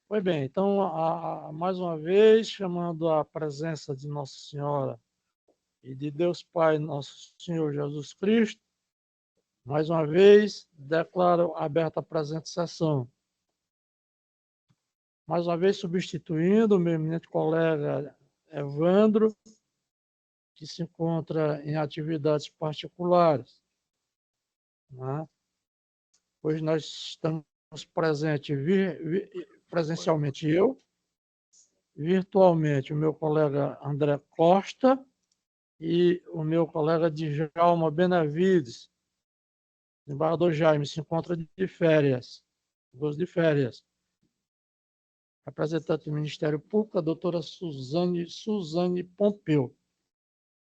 Pois bem, então, mais uma vez, chamando a presença de Nossa Senhora e de Deus Pai, nosso Senhor Jesus Cristo, mais uma vez, declaro aberta a presente sessão. Mais uma vez, substituindo o meu eminente colega Evandro, que se encontra em atividades particulares, né? Hoje nós estamos presentes presencialmente eu, virtualmente o meu colega André Costa e o meu colega Djalma Benavides. O embargador Jaime se encontra de férias, gosto de férias. Representante do Ministério Público, a doutora Suzane Pompeu.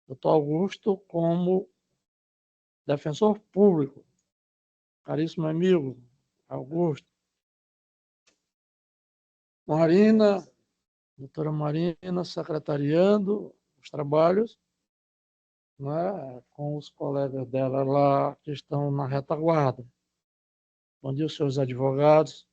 Doutor Augusto como defensor público. Caríssimo amigo Augusto. Marina, doutora Marina, secretariando os trabalhos, né, com os colegas dela lá que estão na retaguarda. Bom dia, seus advogados.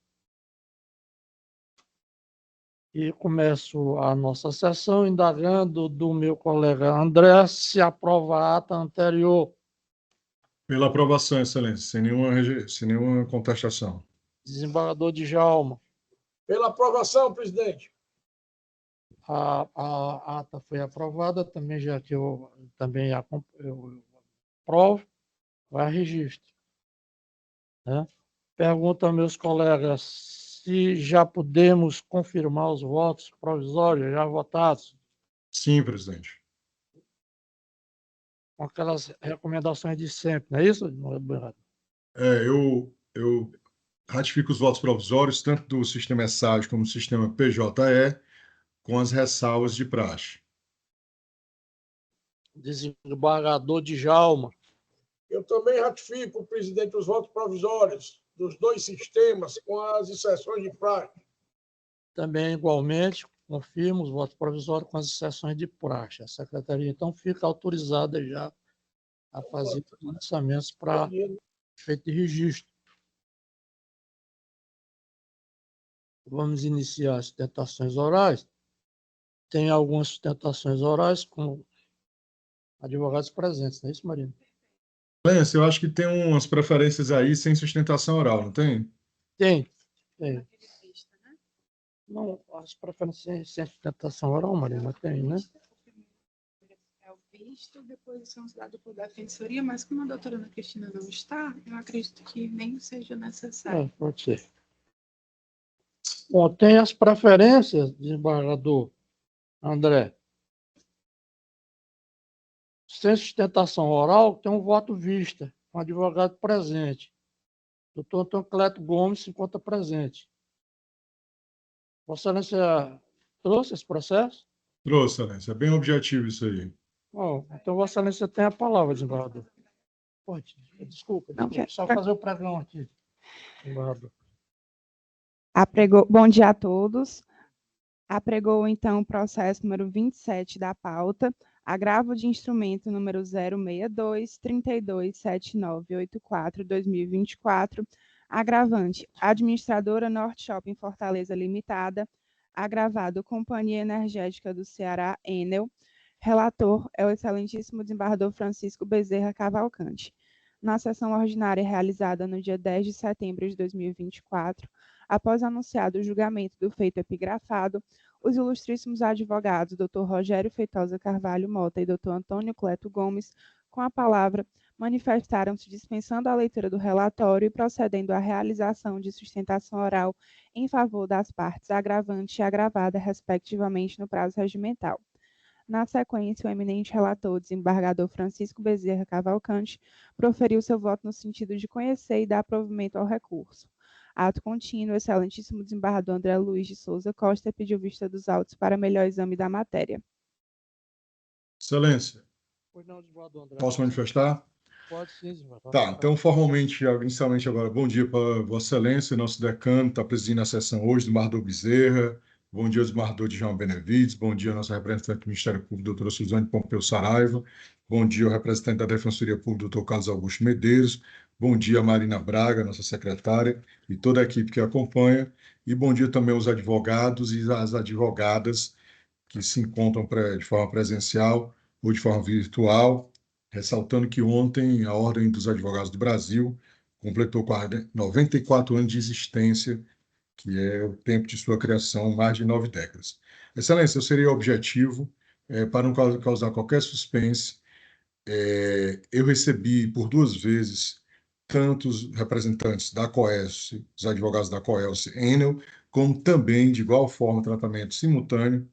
E começo a nossa sessão indagando do meu colega André se aprova a ata anterior. Pela aprovação, Excelência, sem nenhuma contestação. Desembargador Djalma. Pela aprovação, presidente. A ata foi aprovada, também já que eu aprovo, vai a registro. Né? Pergunto aos meus colegas se já podemos confirmar os votos provisórios já votados. Sim, presidente. Com aquelas recomendações de sempre, não é isso? Eu ratifico os votos provisórios, tanto do sistema ESAG como do sistema PJE, com as ressalvas de praxe. Desembargador Djalma. Eu também ratifico, presidente, os votos provisórios dos dois sistemas, com as exceções de praxe. Também, igualmente, confirmo os votos provisórios com as exceções de praxe. A secretaria, então, fica autorizada já a fazer lançamentos para efeito de registro. Vamos iniciar as sustentações orais. Tem algumas sustentações orais com advogados presentes, não é isso, Marina? Excelência, eu acho que tem umas preferências aí sem sustentação oral, não tem? Tem. Não, as preferências sem sustentação oral, Marina, tem, né? É o visto, depois são dados por defensoria, mas como a doutora Ana Cristina não está, eu acredito que nem seja necessário. Pode ser. Bom, tem as preferências, desembargador André. Sem sustentação oral, tem um voto vista, com advogado presente. Doutor Antônio Cleto Gomes se encontra presente. Vossa Excelência trouxe esse processo? Trouxe, Excelência. É bem objetivo isso aí. Bom, então Vossa Excelência tem a palavra, desembargador. Pode, desculpa. Só fazer o pregão aqui, desembargador. Bom dia a todos. Apregou, então, o processo número 27 da pauta, agravo de instrumento número 062-327984-2024, agravante, administradora Norte Shopping Fortaleza Limitada, agravado Companhia Energética do Ceará, Enel, relator é o excelentíssimo desembargador Francisco Bezerra Cavalcante. Na sessão ordinária realizada no dia 10 de setembro de 2024, após anunciado o julgamento do feito epigrafado, os ilustríssimos advogados Dr. Rogério Feitosa Carvalho Mota e Dr. Antônio Cleto Gomes, com a palavra, manifestaram-se dispensando a leitura do relatório e procedendo à realização de sustentação oral em favor das partes agravante e agravada, respectivamente, no prazo regimental. Na sequência, o eminente relator, desembargador Francisco Bezerra Cavalcante, proferiu seu voto no sentido de conhecer e dar provimento ao recurso. Ato contínuo, o excelentíssimo desembargador André Luiz de Souza Costa pediu vista dos autos para melhor exame da matéria. Excelência, Pois não, desembargador André. posso manifestar? Pode sim, desembargador. Tá, então formalmente, inicialmente agora, bom dia para Vossa Excelência, nosso decano, está presidindo a sessão hoje, desembargador Bezerra, bom dia, desembargador Djalma Benavides, bom dia, nossa representante do Ministério Público, doutora Suzane Pompeu Saraiva, bom dia, o representante da Defensoria Pública, doutor Carlos Augusto Medeiros, bom dia, Marina Braga, nossa secretária, e toda a equipe que acompanha, E bom dia também aos advogados e às advogadas que se encontram de forma presencial ou de forma virtual, ressaltando que ontem a Ordem dos Advogados do Brasil completou 94 anos de existência, que é o tempo de sua criação, mais de 9 décadas. Excelência, eu seria objetivo, para não causar qualquer suspense. Eu recebi por 2 vezes tantos representantes da COELSE, os advogados da COELSE Enel, como também, de igual forma, tratamento simultâneo,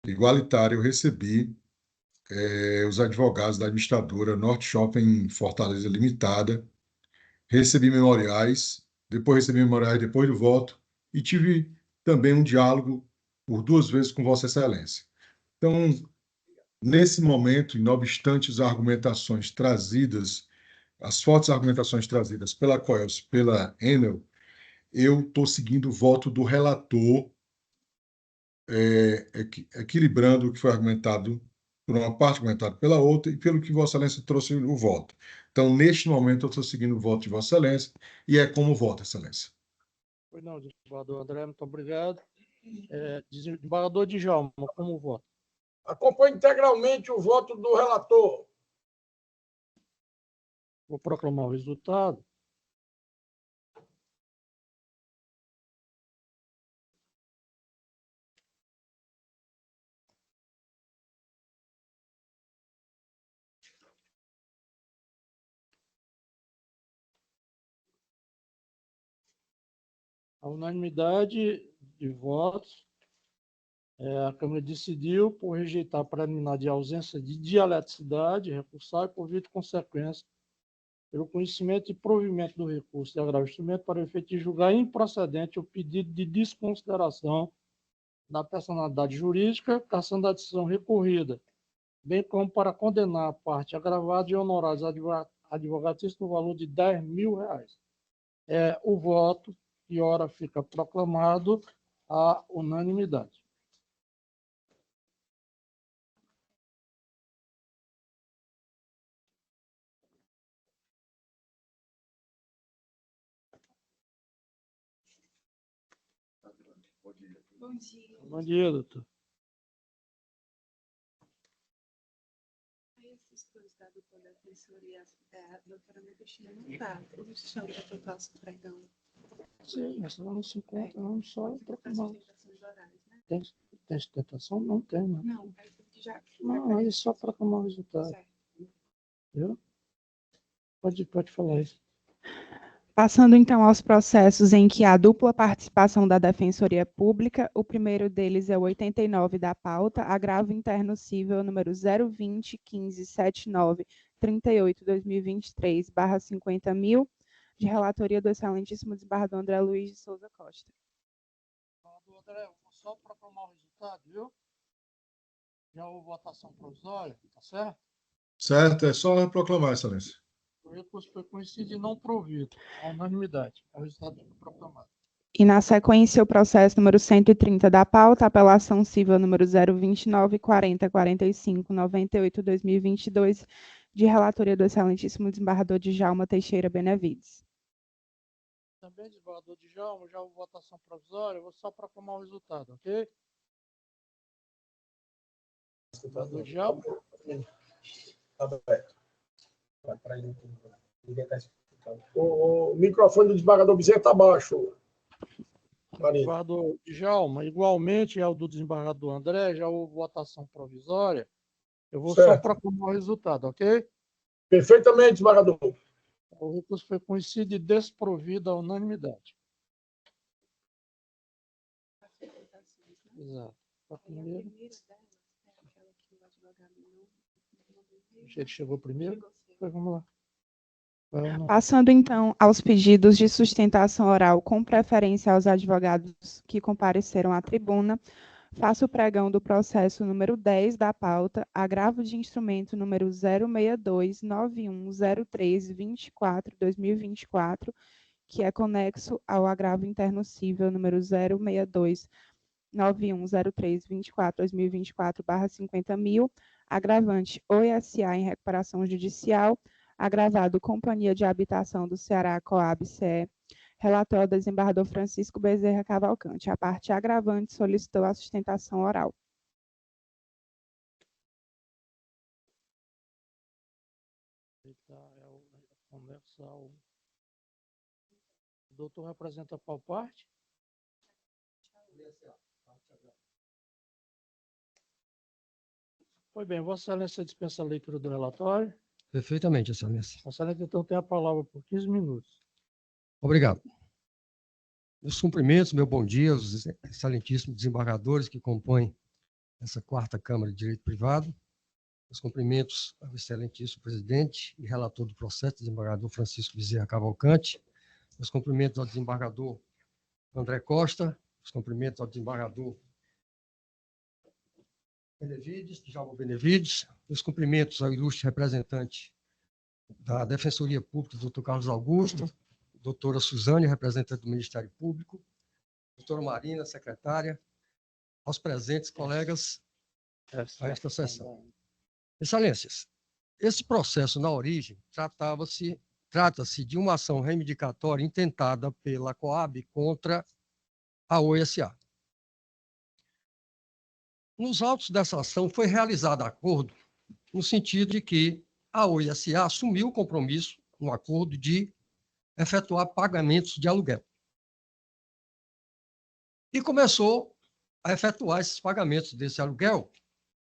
igualitário, eu recebi os advogados da administradora Norte Shopping Fortaleza Limitada, recebi memoriais, depois recebi memoriais depois do voto, e tive também um diálogo por 2 vezes com Vossa Excelência. Então, nesse momento, e não obstante as argumentações trazidas, as fortes argumentações trazidas pela COELS, pela Enel, eu estou seguindo o voto do relator, equilibrando o que foi argumentado por uma parte, argumentado pela outra, e pelo que Vossa Excelência trouxe o voto. Então, neste momento, eu estou seguindo o voto de Vossa Excelência, e é como voto, Excelência. Pois não, desembargador André, muito obrigado. Desembargador Djalma, como voto? Acompanho integralmente o voto do relator. Vou proclamar o resultado. A unanimidade de votos, a Câmara decidiu por rejeitar a preliminar de ausência de dialeticidade recursal e por via de consequência, pelo conhecimento e provimento do recurso de agravo instrumento para o efeito de julgar improcedente o pedido de desconsideração da personalidade jurídica, cassando a decisão recorrida, bem como para condenar a parte agravada e honorários advogatícios no valor de R$10.000. O voto, que ora fica proclamado a unanimidade. Bom dia. Bom dia, doutor. Esses dois da dupla defensoria, a doutora Ana Cristina não está. O senhor quer que eu faça o pregão? Sim, mas ela não se encontra, não, só proclamar. Sustentações orais, né? Tem sustentação? Não tem, né? Não, já. Não, aí só proclamar o resultado. Certo. Viu? Pode falar isso. Passando então aos processos em que há dupla participação da Defensoria Pública, o primeiro deles é o 89 da pauta, agravo interno cível número 020.1579.38/2023/50.000, de relatoria do excelentíssimo desembargador André Luiz de Souza Costa. André, eu vou só proclamar o resultado, viu? Já houve votação provisória, tá certo? Certo, é só proclamar, Excelência. O recurso foi conhecido e não provido, à unanimidade. O resultado foi proclamado. E, na sequência, o processo número 130 da pauta, apelação civil número 029.40.45.98/2022, de relatoria do excelentíssimo desembargador Djalma Teixeira Benevides. Também, desembargador Djalma, já houve votação provisória, eu vou só proclamar o resultado, ok? Desembargador Djalma. Está aberto. O microfone do desembargador Bezerra está baixo. Desembargador Djalma, igualmente ao do desembargador André, já houve votação provisória. Eu vou só proclamar o resultado, ok? Perfeitamente, desembargador. O recurso foi conhecido e desprovido à unanimidade. Exato. A primeira. Ele chegou primeiro? Pois vamos lá. Passando, então, aos pedidos de sustentação oral com preferência aos advogados que compareceram à tribuna, faço o pregão do processo número 10 da pauta, agravo de instrumento número 062-9103-24/2024, que é conexo ao agravo interno cível número 062-9103-24/2024/50.000, agravante OSA em recuperação judicial, agravado Companhia de Habitação do Ceará, Coab CE, Relator, desembargador Francisco Bezerra Cavalcante. A parte agravante solicitou a sustentação oral. O doutor representa qual parte? Pois bem, Vossa Excelência dispensa a leitura do relatório. Perfeitamente, Excelência. Vossa Excelência, então, tem a palavra por 15 minutos. Obrigado. Meus cumprimentos, meu bom dia aos excelentíssimos desembargadores que compõem essa 4ª Câmara de Direito Privado. Meus cumprimentos ao excelentíssimo presidente e relator do processo, desembargador Francisco Bezerra Cavalcante. Meus cumprimentos ao desembargador André Costa. Meus cumprimentos ao desembargador Djalma Benevides. Meus cumprimentos ao ilustre representante da Defensoria Pública, doutor Carlos Augusto, doutora Suzane, representante do Ministério Público, doutora Marina, secretária, aos presentes colegas a esta sessão. Excelências, esse processo, na origem, trata-se de uma ação reivindicatória intentada pela Coab contra a OSA. Nos autos dessa ação foi realizado acordo no sentido de que a OSA assumiu o compromisso, um acordo de efetuar pagamentos de aluguel. E começou a efetuar esses pagamentos desse aluguel,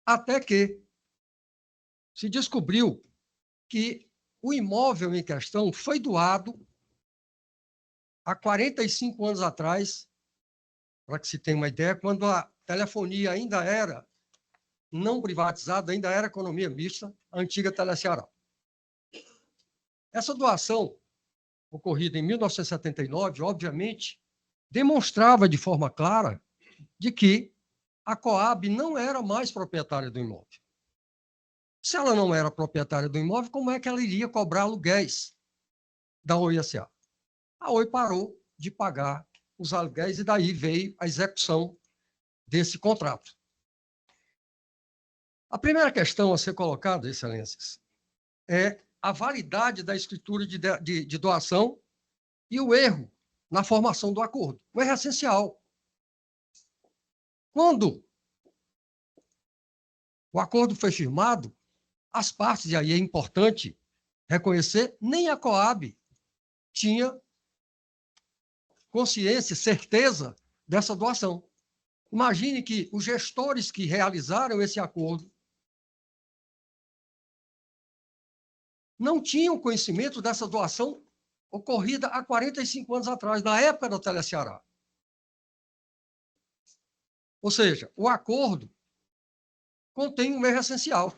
até que se descobriu que o imóvel em questão foi doado há 45 anos atrás, para que se tenha uma ideia, quando a telefonia ainda era não privatizada, ainda era economia mista, a antiga Teleceará. Essa doação, ocorrida em 1979, obviamente, demonstrava de forma clara de que a Coab não era mais proprietária do imóvel. Se ela não era proprietária do imóvel, como é que ela iria cobrar aluguéis da OSA? A Oi parou de pagar os aluguéis e daí veio a execução desse contrato. A primeira questão a ser colocada, excelências, é a validade da escritura de doação e o erro na formação do acordo. O erro é essencial. Quando o acordo foi firmado, as partes, e aí é importante reconhecer, nem a Coab tinha consciência, certeza dessa doação. Imagine que os gestores que realizaram esse acordo não tinham conhecimento dessa doação ocorrida há 45 anos atrás, na época da Teleceará. Ou seja, o acordo contém um erro essencial.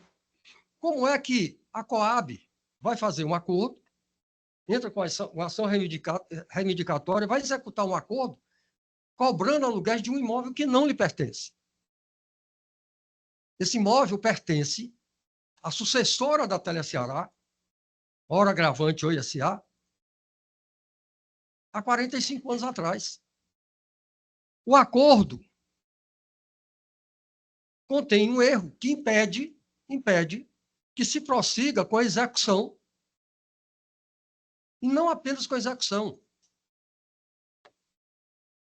Como é que a Coab vai fazer um acordo, entra com uma ação reivindicatória, vai executar um acordo cobrando aluguéis de um imóvel que não lhe pertence? Esse imóvel pertence à sucessora da Teleceará, ora agravante OSA, há 45 anos atrás. O acordo contém um erro que impede que se prossiga com a execução, e não apenas com a execução.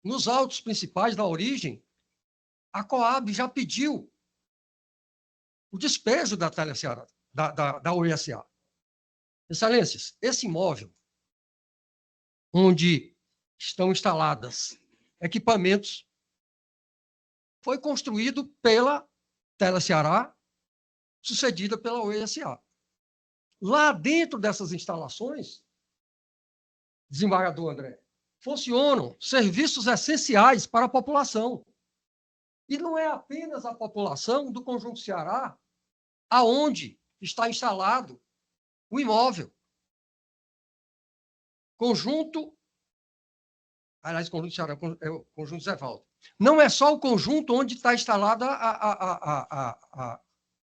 Nos autos principais da origem, a Coab já pediu o despejo da Teleceará, da OSA. Excelências, esse imóvel, onde estão instaladas equipamentos, foi construído pela Teleceará, sucedida pela OSA. Lá dentro dessas instalações, desembargador André, funcionam serviços essenciais para a população. E não é apenas a população do Conjunto Ceará aonde está instalado o imóvel. Conjunto Ceará, é o Conjunto Zé Valdo. Não é só o conjunto onde está instalada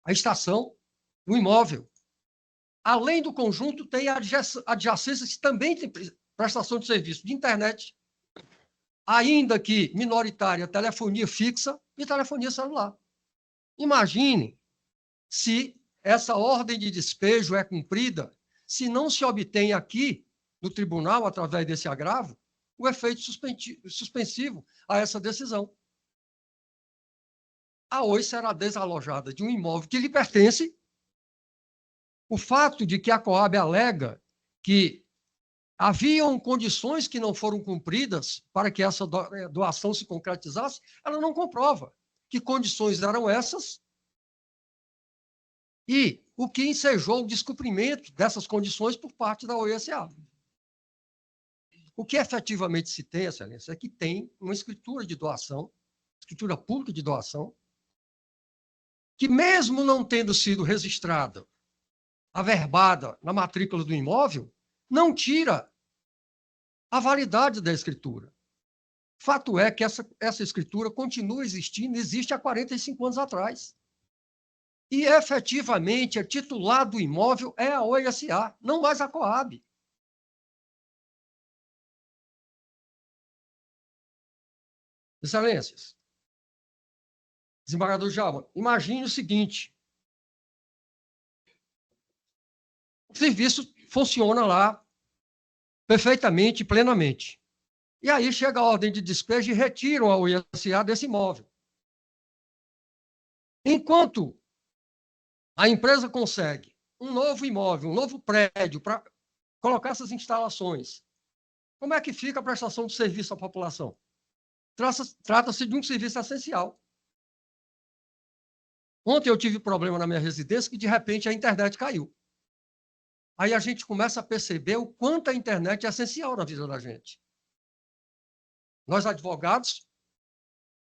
a estação, o imóvel. Além do conjunto, tem adjacências que também tem prestação de serviço de internet, ainda que minoritária, telefonia fixa e telefonia celular. Imagine se essa ordem de despejo é cumprida, se não se obtém aqui, no tribunal, através desse agravo, o efeito suspensivo a essa decisão. A Oi será desalojada de um imóvel que lhe pertence. O fato de que a Coab alega que haviam condições que não foram cumpridas para que essa doação se concretizasse, ela não comprova que condições eram essas e o que ensejou o descumprimento dessas condições por parte da Oi S.A. O que efetivamente se tem, Excelência, é que tem uma escritura de doação, escritura pública de doação, que mesmo não tendo sido registrada, averbada na matrícula do imóvel, não tira a validade da escritura. Fato é que essa escritura continua existindo, existe há 45 anos atrás. E, efetivamente, a titular do imóvel é a Oi S.A., não mais a Coab. Excelências, desembargador Djalma, imagine o seguinte: o serviço funciona lá perfeitamente, plenamente. E aí chega a ordem de despejo e retiram a Oi S.A. desse imóvel. Enquanto a empresa consegue um novo imóvel, um novo prédio para colocar essas instalações, como é que fica a prestação de serviço à população? Trata-se de um serviço essencial. Ontem eu tive problema na minha residência que, de repente, a internet caiu. Aí a gente começa a perceber o quanto a internet é essencial na vida da gente. Nós, advogados,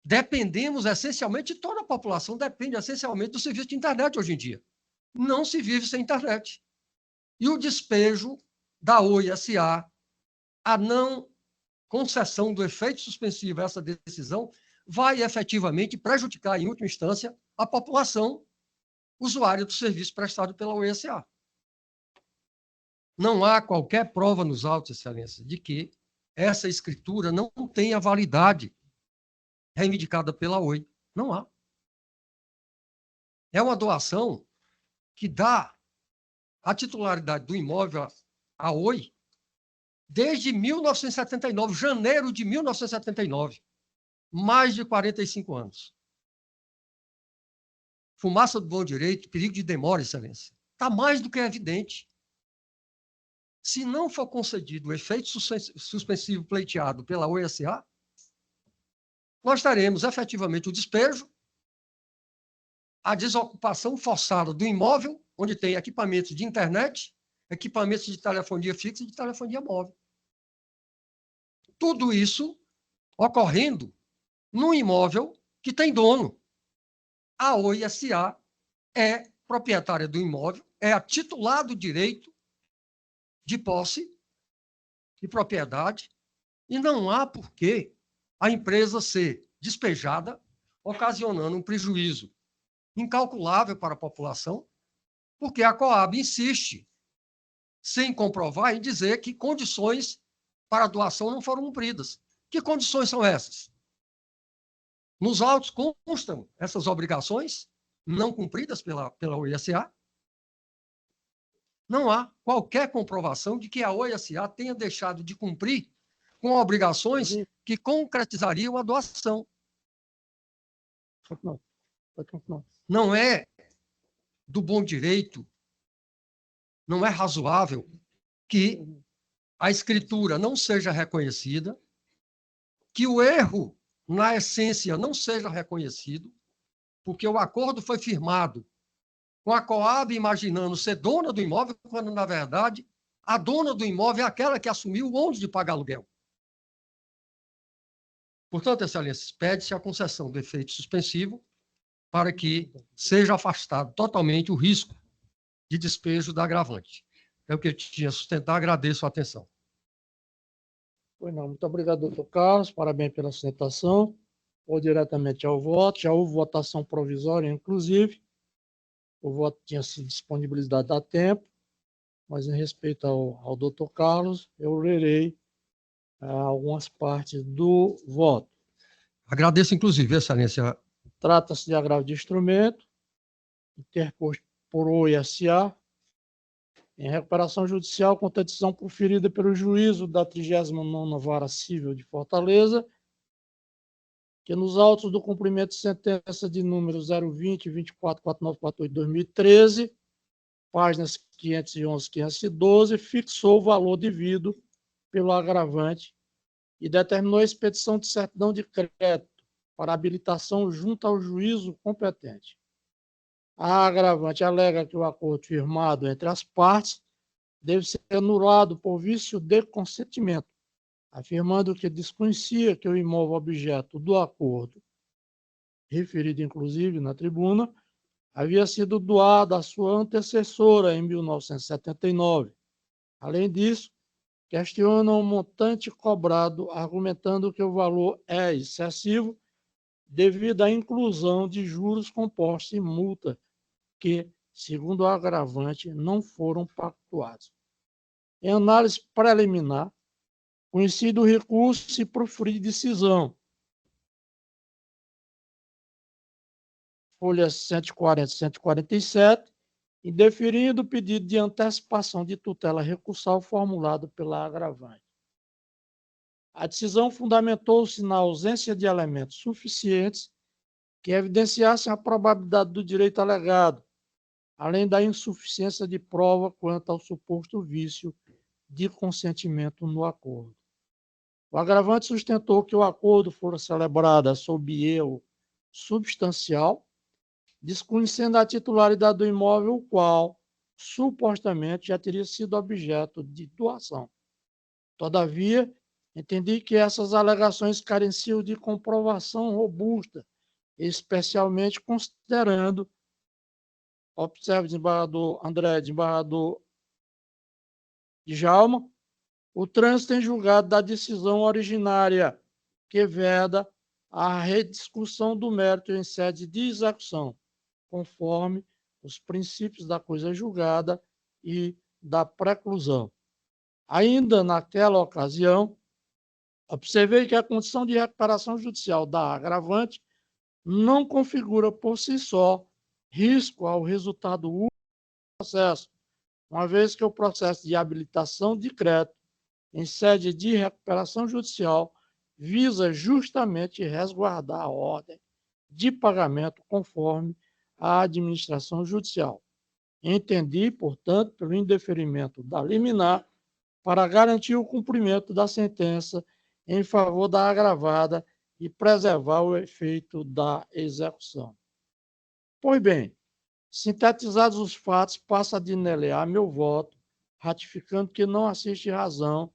dependemos essencialmente, toda a população depende essencialmente do serviço de internet hoje em dia. Não se vive sem internet. E o despejo da Oi S.A., a não concessão do efeito suspensivo a essa decisão, vai efetivamente prejudicar, em última instância, a população usuária do serviço prestado pela Oi S.A. Não há qualquer prova nos autos, Excelência, de que essa escritura não tem a validade reivindicada pela Oi. Não há. É uma doação que dá a titularidade do imóvel à Oi desde 1979, janeiro de 1979. Mais de 45 anos. Fumaça do bom direito, perigo de demora, Excelência. Está mais do que evidente. Se não for concedido o efeito suspensivo pleiteado pela Oi S.A., nós teremos efetivamente o despejo, a desocupação forçada do imóvel, onde tem equipamentos de internet, equipamentos de telefonia fixa e de telefonia móvel. Tudo isso ocorrendo num imóvel que tem dono. A Oi S.A. é proprietária do imóvel, é a titular do direito de posse e propriedade, e não há por que a empresa ser despejada, ocasionando um prejuízo incalculável para a população, porque a Coab insiste, sem comprovar, em dizer que condições para a doação não foram cumpridas. Que condições são essas? Nos autos constam essas obrigações não cumpridas pela Oi S.A. Não há qualquer comprovação de que a Oi S.A. tenha deixado de cumprir com obrigações que concretizariam a doação. Não é do bom direito, não é razoável que a escritura não seja reconhecida, que o erro, na essência, não seja reconhecido, porque o acordo foi firmado com a Coab imaginando ser dona do imóvel, quando, na verdade, a dona do imóvel é aquela que assumiu o ônus de pagar aluguel. Portanto, Excelência, pede-se a concessão do efeito suspensivo para que seja afastado totalmente o risco de despejo da agravante. É o que eu tinha a sustentar, agradeço a atenção. Pois não, muito obrigado, doutor Carlos, parabéns pela sustentação. Vou diretamente ao voto, já houve votação provisória, inclusive, o voto tinha sido disponibilizado a tempo, mas em respeito ao doutor Carlos, eu lerei algumas partes do voto. Agradeço, inclusive, Excelência. Trata-se de agravo de instrumento, interposto por Oi S.A., em recuperação judicial contra a decisão proferida pelo juízo da 39ª Vara Civil de Fortaleza, que nos autos do cumprimento de sentença de número 020 244948 de 2013, páginas 511 e 512, fixou o valor devido pelo agravante e determinou a expedição de certidão de crédito para habilitação junto ao juízo competente. A agravante alega que o acordo firmado entre as partes deve ser anulado por vício de consentimento, afirmando que desconhecia que o imóvel objeto do acordo, referido inclusive na tribuna, havia sido doado à sua antecessora em 1979. Além disso, questiona o montante cobrado, argumentando que o valor é excessivo devido à inclusão de juros compostos e multa que, segundo o agravante, não foram pactuados. Em análise preliminar, conhecido o recurso e proferir decisão. Folhas 140 e 147, indeferindo o pedido de antecipação de tutela recursal formulado pela agravante. A decisão fundamentou-se na ausência de elementos suficientes que evidenciassem a probabilidade do direito alegado, além da insuficiência de prova quanto ao suposto vício de consentimento no acordo. O agravante sustentou que o acordo fora celebrado sob erro substancial, desconhecendo a titularidade do imóvel, o qual, supostamente, já teria sido objeto de doação. Todavia, entendi que essas alegações careciam de comprovação robusta, especialmente considerando, observe, desembargador André, desembargador Djalma, o trânsito em julgado da decisão originária, que veda a rediscussão do mérito em sede de execução, conforme os princípios da coisa julgada e da preclusão. Ainda naquela ocasião, observei que a condição de recuperação judicial da agravante não configura por si só risco ao resultado último do processo, uma vez que o processo de habilitação de crédito em sede de recuperação judicial visa justamente resguardar a ordem de pagamento conforme a administração judicial. Entendi, portanto, pelo indeferimento da liminar para garantir o cumprimento da sentença em favor da agravada e preservar o efeito da execução. Pois bem, sintetizados os fatos, passo a dinelear meu voto, ratificando que não assiste razão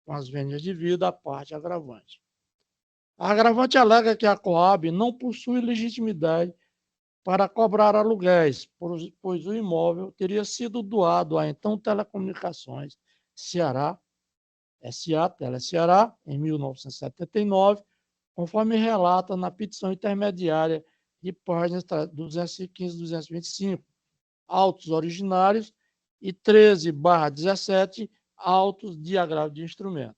com as vênias de vida à parte agravante. A agravante alega que a Coab não possui legitimidade para cobrar aluguéis, pois o imóvel teria sido doado à então Telecomunicações Ceará, S.A. Teleceará, em 1979, conforme relata na petição intermediária de páginas 215 e 225, autos originários, e 13/17, autos de agravo de instrumento.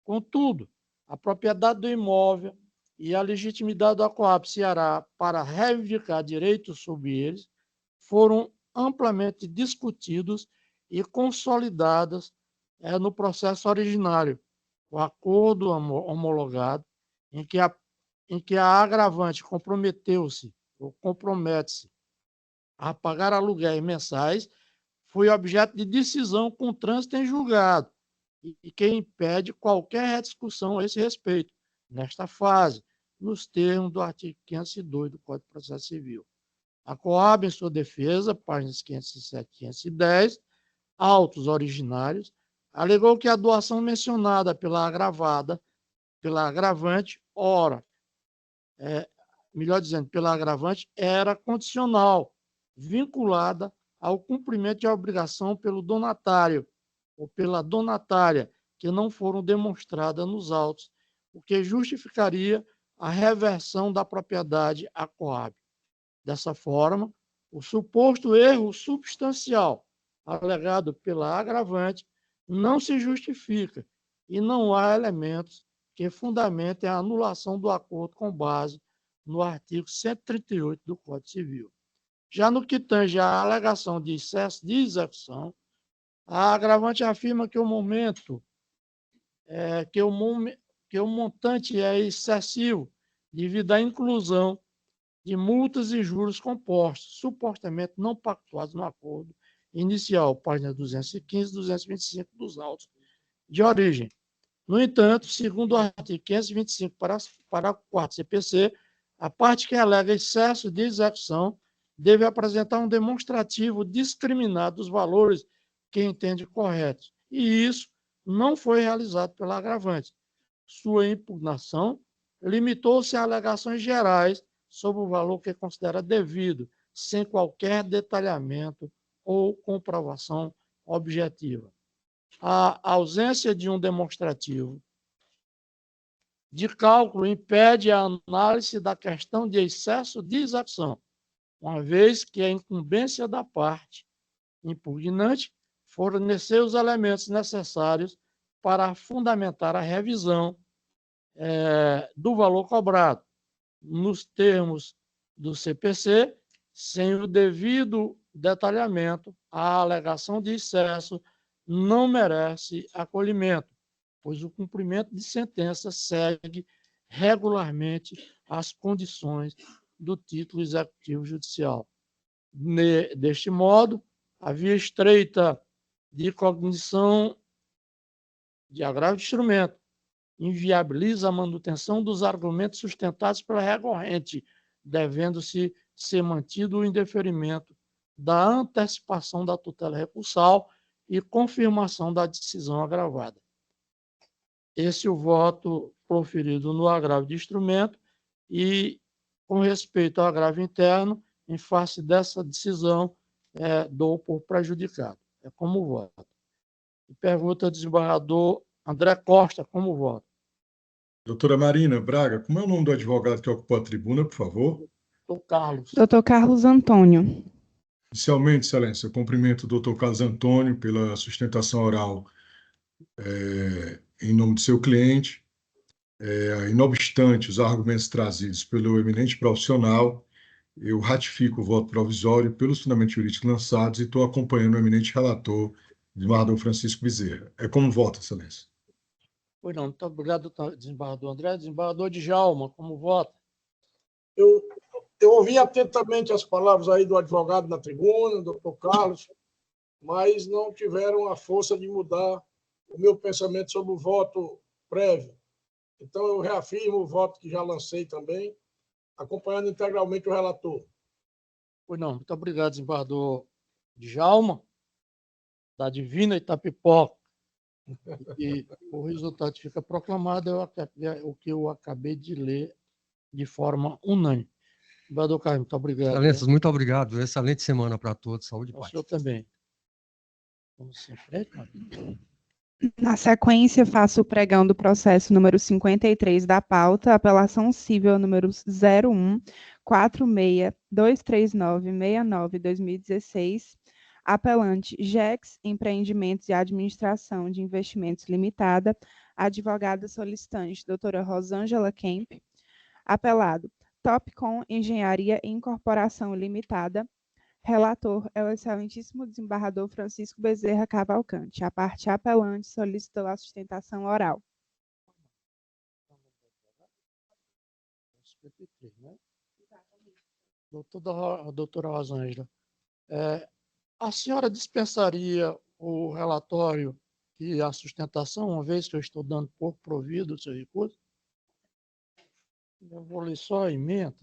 Contudo, a propriedade do imóvel e a legitimidade da Coab Ceará para reivindicar direitos sobre eles foram amplamente discutidos e consolidadas no processo originário, o acordo homologado, em que a agravante comprometeu-se ou compromete-se a pagar aluguéis mensais, foi objeto de decisão com trânsito em julgado, e que impede qualquer rediscussão a esse respeito, nesta fase, nos termos do artigo 502 do Código de Processo Civil. A Coab, em sua defesa, páginas 507 e 510, autos originários, alegou que a doação mencionada pela agravante, melhor dizendo, pela agravante, era condicional, vinculada ao cumprimento de obrigação pelo donatário ou pela donatária, que não foram demonstradas nos autos, o que justificaria a reversão da propriedade à Coab. Dessa forma, o suposto erro substancial alegado pela agravante não se justifica e não há elementos que fundamentem a anulação do acordo com base no artigo 138 do Código Civil. Já no que tange à alegação de excesso de execução, A agravante afirma que o montante é excessivo devido à inclusão de multas e juros compostos, supostamente não pactuados no acordo inicial, página 215 e 225 dos autos de origem. No entanto, segundo o artigo 525, parágrafo 4 CPC, a parte que alega excesso de execução deve apresentar um demonstrativo discriminado dos valores que entende corretos, e isso não foi realizado pela agravante. Sua impugnação limitou-se a alegações gerais sobre o valor que considera devido, sem qualquer detalhamento ou comprovação objetiva. A ausência de um demonstrativo de cálculo impede a análise da questão de excesso de execução, uma vez que a incumbência da parte impugnante fornecer os elementos necessários para fundamentar a revisão do valor cobrado, nos termos do CPC, sem o devido detalhamento, a alegação de excesso não merece acolhimento, pois o cumprimento de sentença segue regularmente as condições do título executivo judicial. Deste modo, a via estreita de cognição de agravo de instrumento inviabiliza a manutenção dos argumentos sustentados pela recorrente, devendo-se ser mantido o indeferimento da antecipação da tutela recursal e confirmação da decisão agravada. Esse é o voto proferido no agravo de instrumento e, com respeito ao agravo interno, em face dessa decisão, dou por prejudicado. É como voto. E pergunta ao desembargador André Costa, como voto. Doutora Marina Braga, como é o nome do advogado que ocupou a tribuna, por favor? Doutor Carlos. Doutor Carlos Antônio. Inicialmente, Excelência, eu cumprimento o doutor Carlos Antônio pela sustentação oral em nome do seu cliente. E não obstante os argumentos trazidos pelo eminente profissional, eu ratifico o voto provisório pelos fundamentos jurídicos lançados e estou acompanhando o eminente relator, desembargador Francisco Bezerra. É como voto, Excelência. Pois não, muito obrigado, desembargador André. Desembargador Djalma, como vota? Eu ouvi atentamente as palavras aí do advogado na tribuna, doutor Carlos, mas não tiveram a força de mudar o meu pensamento sobre o voto prévio. Então, eu reafirmo o voto que já lancei também, acompanhando integralmente o relator. Pois não, muito obrigado, desembargador Djalma, da Divina Itapipoca. E o resultado fica proclamado, o que eu acabei de ler de forma unânime. Desembargador Carlos, muito obrigado. Excelências, muito obrigado. Excelente semana para todos. Saúde e O paz. senhor também. Vamos em frente, Marina. Na sequência, faço o pregão do processo número 53 da pauta, apelação civil número 01-46-239-69-2016, apelante GEX Empreendimentos e Administração de Investimentos Limitada, advogada solicitante, doutora Rosângela Kemp, apelado Topcom Engenharia e Incorporação Limitada, relator é o excelentíssimo desembargador Francisco Bezerra Cavalcante. A parte apelante solicitou a sustentação oral. Doutora Rosângela, a senhora dispensaria o relatório e a sustentação, uma vez que eu estou dando por provido o seu recurso? Eu vou ler só a emenda,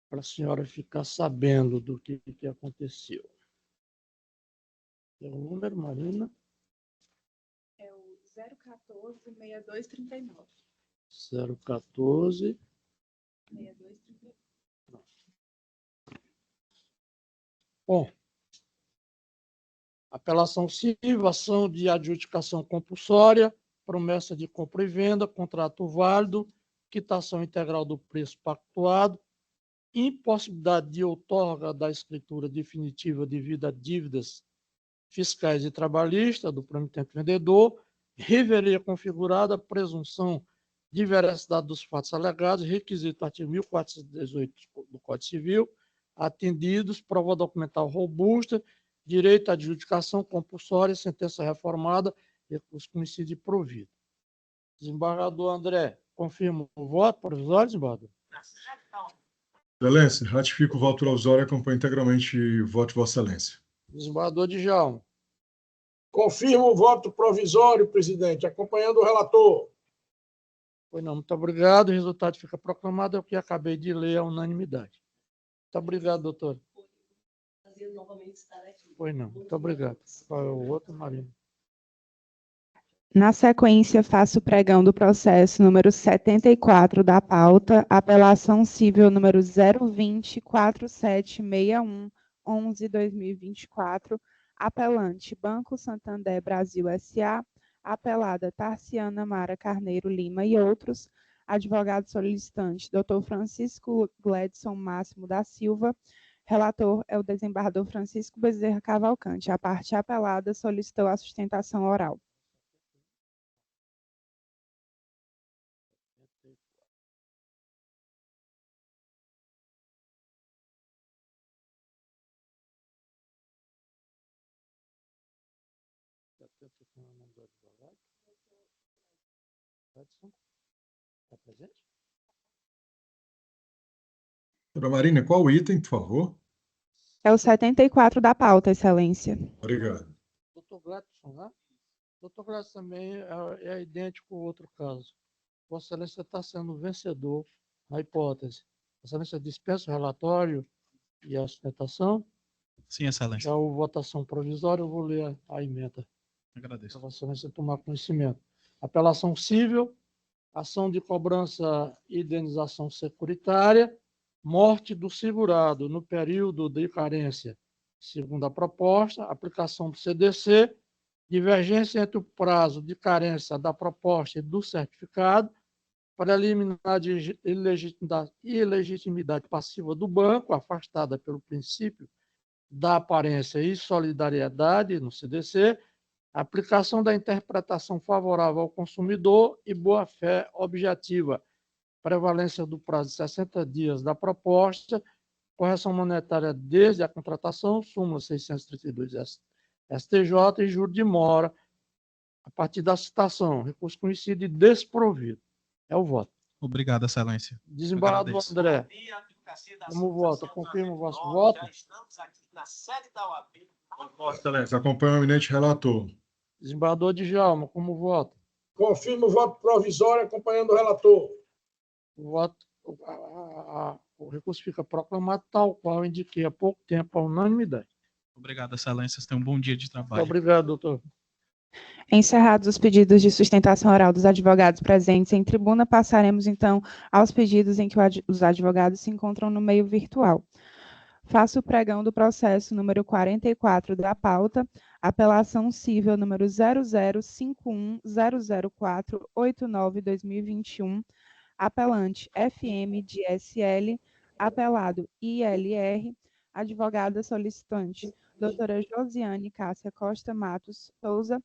para a senhora ficar sabendo do que aconteceu. É o número, Marina? É o 014-6239. 014. 6239. Bom, apelação civil, ação de adjudicação compulsória, promessa de compra e venda, contrato válido, quitação integral do preço pactuado, impossibilidade de outorga da escritura definitiva devido a dívidas fiscais e trabalhistas do promitente vendedor, revelia configurada, presunção de veracidade dos fatos alegados, requisito artigo 1418 do Código Civil, atendidos, prova documental robusta, direito à adjudicação compulsória, sentença reformada, recurso conhecido e provido. Desembargador André, confirma o voto provisório, desembargador? Excelência, ratifico o voto provisório e acompanho integralmente o voto de Vossa Excelência. Desembargador Djalma. Confirmo o voto provisório, presidente, acompanhando o relator. Pois não, muito obrigado. O resultado fica proclamado, é o que acabei de ler, a unanimidade. Muito obrigado, doutor. Pois não, muito obrigado. Qual é o outro, Marina? Na sequência, faço o pregão do processo número 74 da pauta, apelação civil número 020476111/2024, apelante Banco Santander Brasil S.A., apelada Tarciana Mara Carneiro Lima e outros, advogado solicitante Dr. Francisco Gledson Máximo da Silva, relator é o desembargador Francisco Bezerra Cavalcante. A parte apelada solicitou a sustentação oral. Está presente? Doutora Marina, qual o item, por favor? É o 74 da pauta, excelência. Obrigado. Doutor Gladson, né? Doutor Gladson também é idêntico ao outro caso. Vossa Excelência está sendo vencedor na hipótese. Vossa Excelência dispensa o relatório e a sustentação. Sim, Excelência. Já a votação provisória, eu vou ler a emenda. Agradeço. Para Vossa Excelência tomar conhecimento. Apelação civil, ação de cobrança e indenização securitária, morte do segurado no período de carência, segundo a proposta, aplicação do CDC, divergência entre o prazo de carência da proposta e do certificado, preliminar de ilegitimidade passiva do banco, afastada pelo princípio da aparência e solidariedade no CDC, aplicação da interpretação favorável ao consumidor e boa-fé objetiva, prevalência do prazo de 60 dias da proposta, correção monetária desde a contratação, súmula 632 STJ e juro de mora, a partir da citação, recurso conhecido e desprovido. É o voto. Obrigado, Excelência. Desembargador Agradeço. André, como voto? Confirma o vosso voto? Vossa Excelência, acompanho o eminente relator. Desembargador Djalma, como voto? Confirmo o voto provisório, acompanhando o relator. O recurso fica proclamado tal qual eu indiquei há pouco tempo, a unanimidade. Obrigado, Excelência. Tenha um bom dia de Muito trabalho. obrigado, doutor. Encerrados os pedidos de sustentação oral dos advogados presentes em tribuna, passaremos, então, aos pedidos em que os advogados se encontram no meio virtual. Faço o pregão do processo número 44 da pauta, apelação civil número 005100489/2021, apelante FM de SL, apelado ILR, advogada solicitante, doutora Josiane Cássia Costa Matos Souza,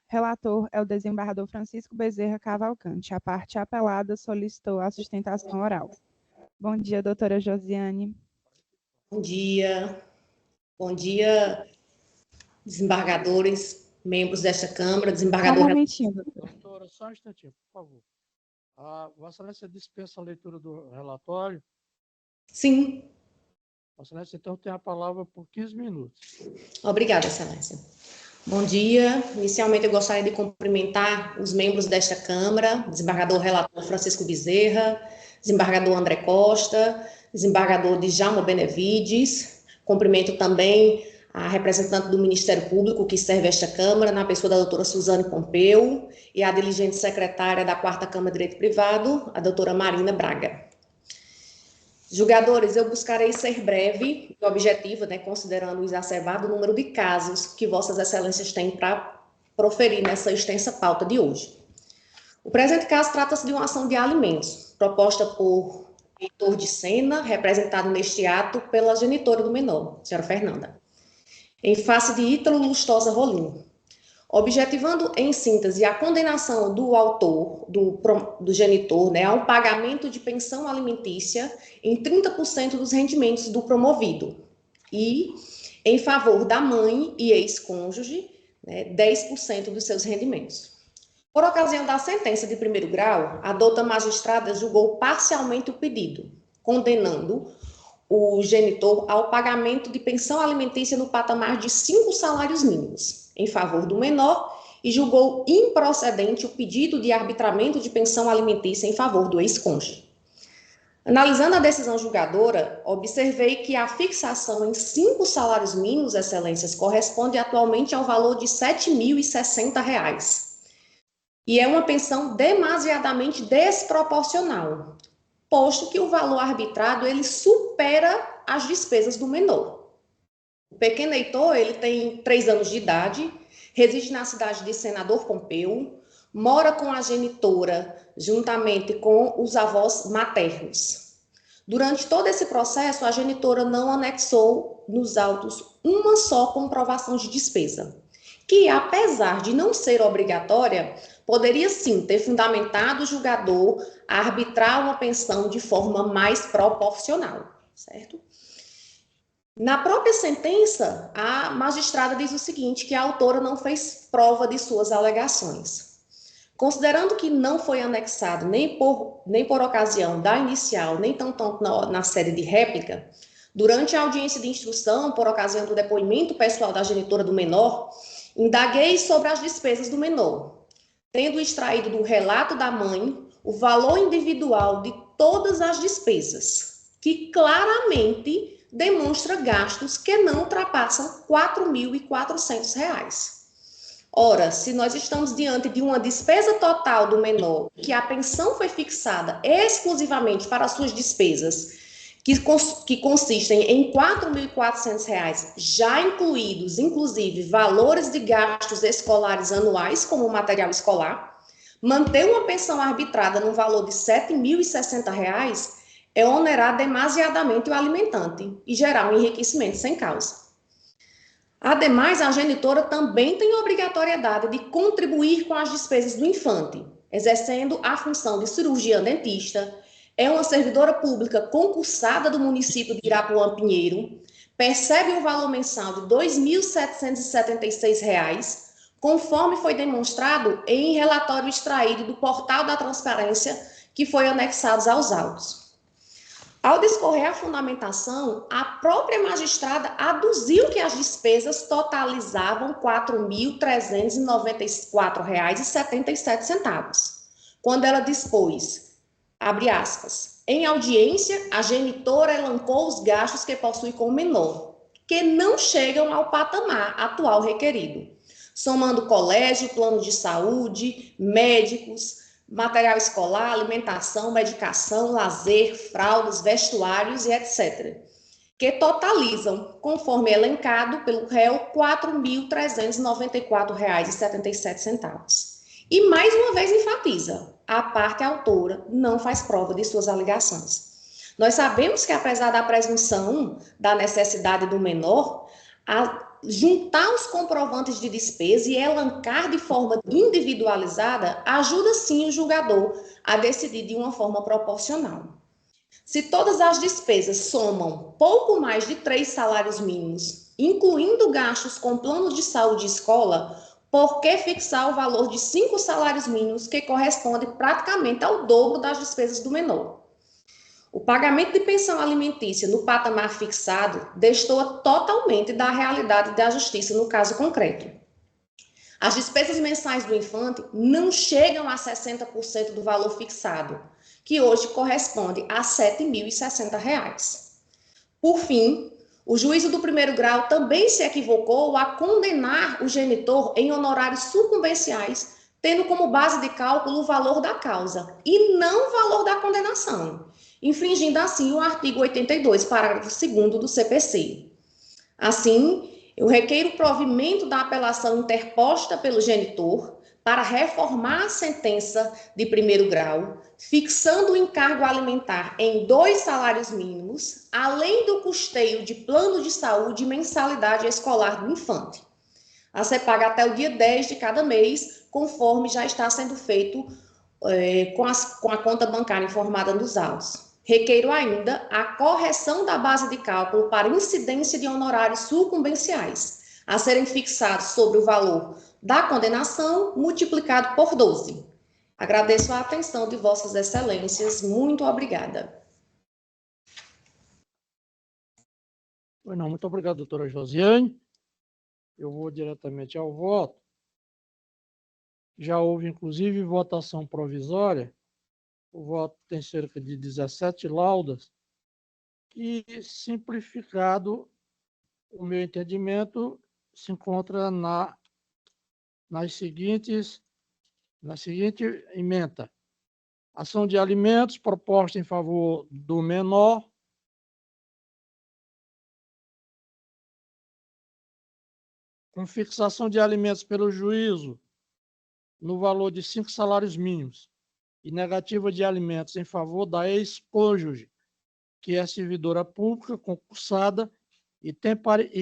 relator é o desembargador Francisco Bezerra Cavalcante. A parte apelada solicitou a sustentação oral. Bom dia, doutora Josiane. Bom dia. Bom dia, desembargadores, membros desta Câmara, desembargador... Só um momentinho, doutora. Doutora, só um instantinho, por favor. Vossa Excelência dispensa a leitura do relatório? Sim. Vossa Excelência, então, tem a palavra por 15 minutos. Obrigada, Excelência. Bom dia. Inicialmente, eu gostaria de cumprimentar os membros desta Câmara, desembargador relator Francisco Bezerra, desembargador André Costa, desembargador Djalma Benevides. Cumprimento também a representante do Ministério Público que serve esta Câmara, na pessoa da doutora Suzane Pompeu, e a diligente secretária da 4ª Câmara de Direito Privado, a doutora Marina Braga. Julgadores, eu buscarei ser breve e objetivo, considerando o exacerbado número de casos que Vossas Excelências têm para proferir nessa extensa pauta de hoje. O presente caso trata-se de uma ação de alimentos, proposta por Heitor de Sena, representado neste ato pela genitora do menor, a senhora Fernanda, em face de Ítalo Lustosa Rolim. objetivando, em síntese, a condenação do autor, do genitor, né, ao pagamento de pensão alimentícia em 30% dos rendimentos do promovido, e, em favor da mãe e ex-cônjuge, né, 10% dos seus rendimentos. Por ocasião da sentença de primeiro grau, a douta magistrada julgou parcialmente o pedido, condenando o genitor ao pagamento de pensão alimentícia no patamar de 5 salários mínimos, em favor do menor, e julgou improcedente o pedido de arbitramento de pensão alimentícia em favor do ex-cônjuge. Analisando a decisão julgadora, observei que a fixação em 5 salários mínimos, excelências, corresponde atualmente ao valor de R$ 7.060, e é uma pensão demasiadamente desproporcional, posto que o valor arbitrado ele supera as despesas do menor. O pequeno Heitor, ele tem 3 anos de idade, reside na cidade de Senador Pompeu, mora com a genitora, juntamente com os avós maternos. Durante todo esse processo, a genitora não anexou nos autos uma só comprovação de despesa, que, apesar de não ser obrigatória, poderia sim ter fundamentado o julgador a arbitrar uma pensão de forma mais proporcional, certo? Na própria sentença, a magistrada diz o seguinte, que a autora não fez prova de suas alegações. Considerando que não foi anexado nem por ocasião da inicial, nem tampouco na série de réplica, durante a audiência de instrução, por ocasião do depoimento pessoal da genitora do menor, indaguei sobre as despesas do menor, tendo extraído do relato da mãe o valor individual de todas as despesas, que claramente demonstra gastos que não ultrapassam R$ 4.400. Ora, se nós estamos diante de uma despesa total do menor, que a pensão foi fixada exclusivamente para as suas despesas, que consistem em R$ 4.400, já incluídos, inclusive, valores de gastos escolares anuais, como material escolar, manter uma pensão arbitrada no valor de R$ 7.060 é onerar demasiadamente o alimentante e gerar um enriquecimento sem causa. Ademais, a genitora também tem a obrigatoriedade de contribuir com as despesas do infante, exercendo a função de cirurgiã dentista, é uma servidora pública concursada do município de Irapuã Pinheiro, percebe um valor mensal de R$ 2.776, conforme foi demonstrado em relatório extraído do portal da transparência que foi anexado aos autos. Ao discorrer a fundamentação, a própria magistrada aduziu que as despesas totalizavam R$ 4.394,77, quando ela dispôs, abre aspas, em audiência, a genitora elencou os gastos que possui com o menor, que não chegam ao patamar atual requerido, somando colégio, plano de saúde, médicos, material escolar, alimentação, medicação, lazer, fraldas, vestuários e etc., que totalizam, conforme elencado pelo réu, R$ 4.394,77. E, mais uma vez, enfatiza, a parte autora não faz prova de suas alegações. Nós sabemos que, apesar da presunção da necessidade do menor, juntar os comprovantes de despesa e elencar de forma individualizada ajuda sim o julgador a decidir de uma forma proporcional. Se todas as despesas somam pouco mais de 3 salários mínimos, incluindo gastos com plano de saúde e escola, por que fixar o valor de 5 salários mínimos, que corresponde praticamente ao dobro das despesas do menor? O pagamento de pensão alimentícia no patamar fixado destoa totalmente da realidade da justiça no caso concreto. As despesas mensais do infante não chegam a 60% do valor fixado, que hoje corresponde a R$ 7.060. Por fim, o juízo do primeiro grau também se equivocou a condenar o genitor em honorários sucumbenciais, tendo como base de cálculo o valor da causa e não o valor da condenação, infringindo assim o artigo 82, parágrafo 2º do CPC. Assim, eu requeiro o provimento da apelação interposta pelo genitor para reformar a sentença de primeiro grau, fixando o encargo alimentar em 2 salários mínimos, além do custeio de plano de saúde e mensalidade escolar do infante. a ser paga até o dia 10 de cada mês, conforme já está sendo feito com a conta bancária informada nos autos. Requeiro ainda a correção da base de cálculo para incidência de honorários sucumbenciais, a serem fixados sobre o valor da condenação multiplicado por 12. Agradeço a atenção de Vossas Excelências. Muito obrigada. Muito obrigado, doutora Josiane. Eu vou diretamente ao voto. Já houve, inclusive, votação provisória. O voto tem cerca de 17 laudas. E, simplificado, o meu entendimento se encontra na seguinte ementa. Ação de alimentos proposta em favor do menor, com fixação de alimentos pelo juízo no valor de 5 salários mínimos e negativa de alimentos em favor da ex-cônjuge, que é servidora pública concursada e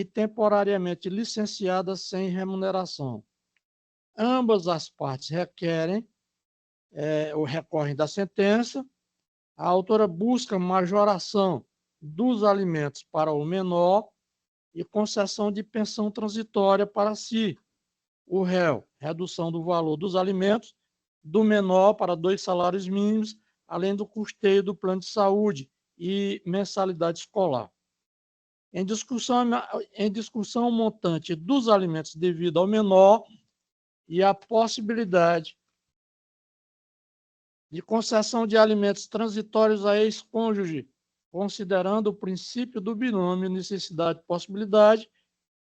temporariamente licenciada sem remuneração. Ambas as partes requerem ou recorrem da sentença. A autora busca majoração dos alimentos para o menor e concessão de pensão transitória para si, o réu, redução do valor dos alimentos do menor para 2 salários mínimos, além do custeio do plano de saúde e mensalidade escolar. Em discussão o montante dos alimentos devido ao menor e a possibilidade de concessão de alimentos transitórios a ex-cônjuge, considerando o princípio do binômio necessidade-possibilidade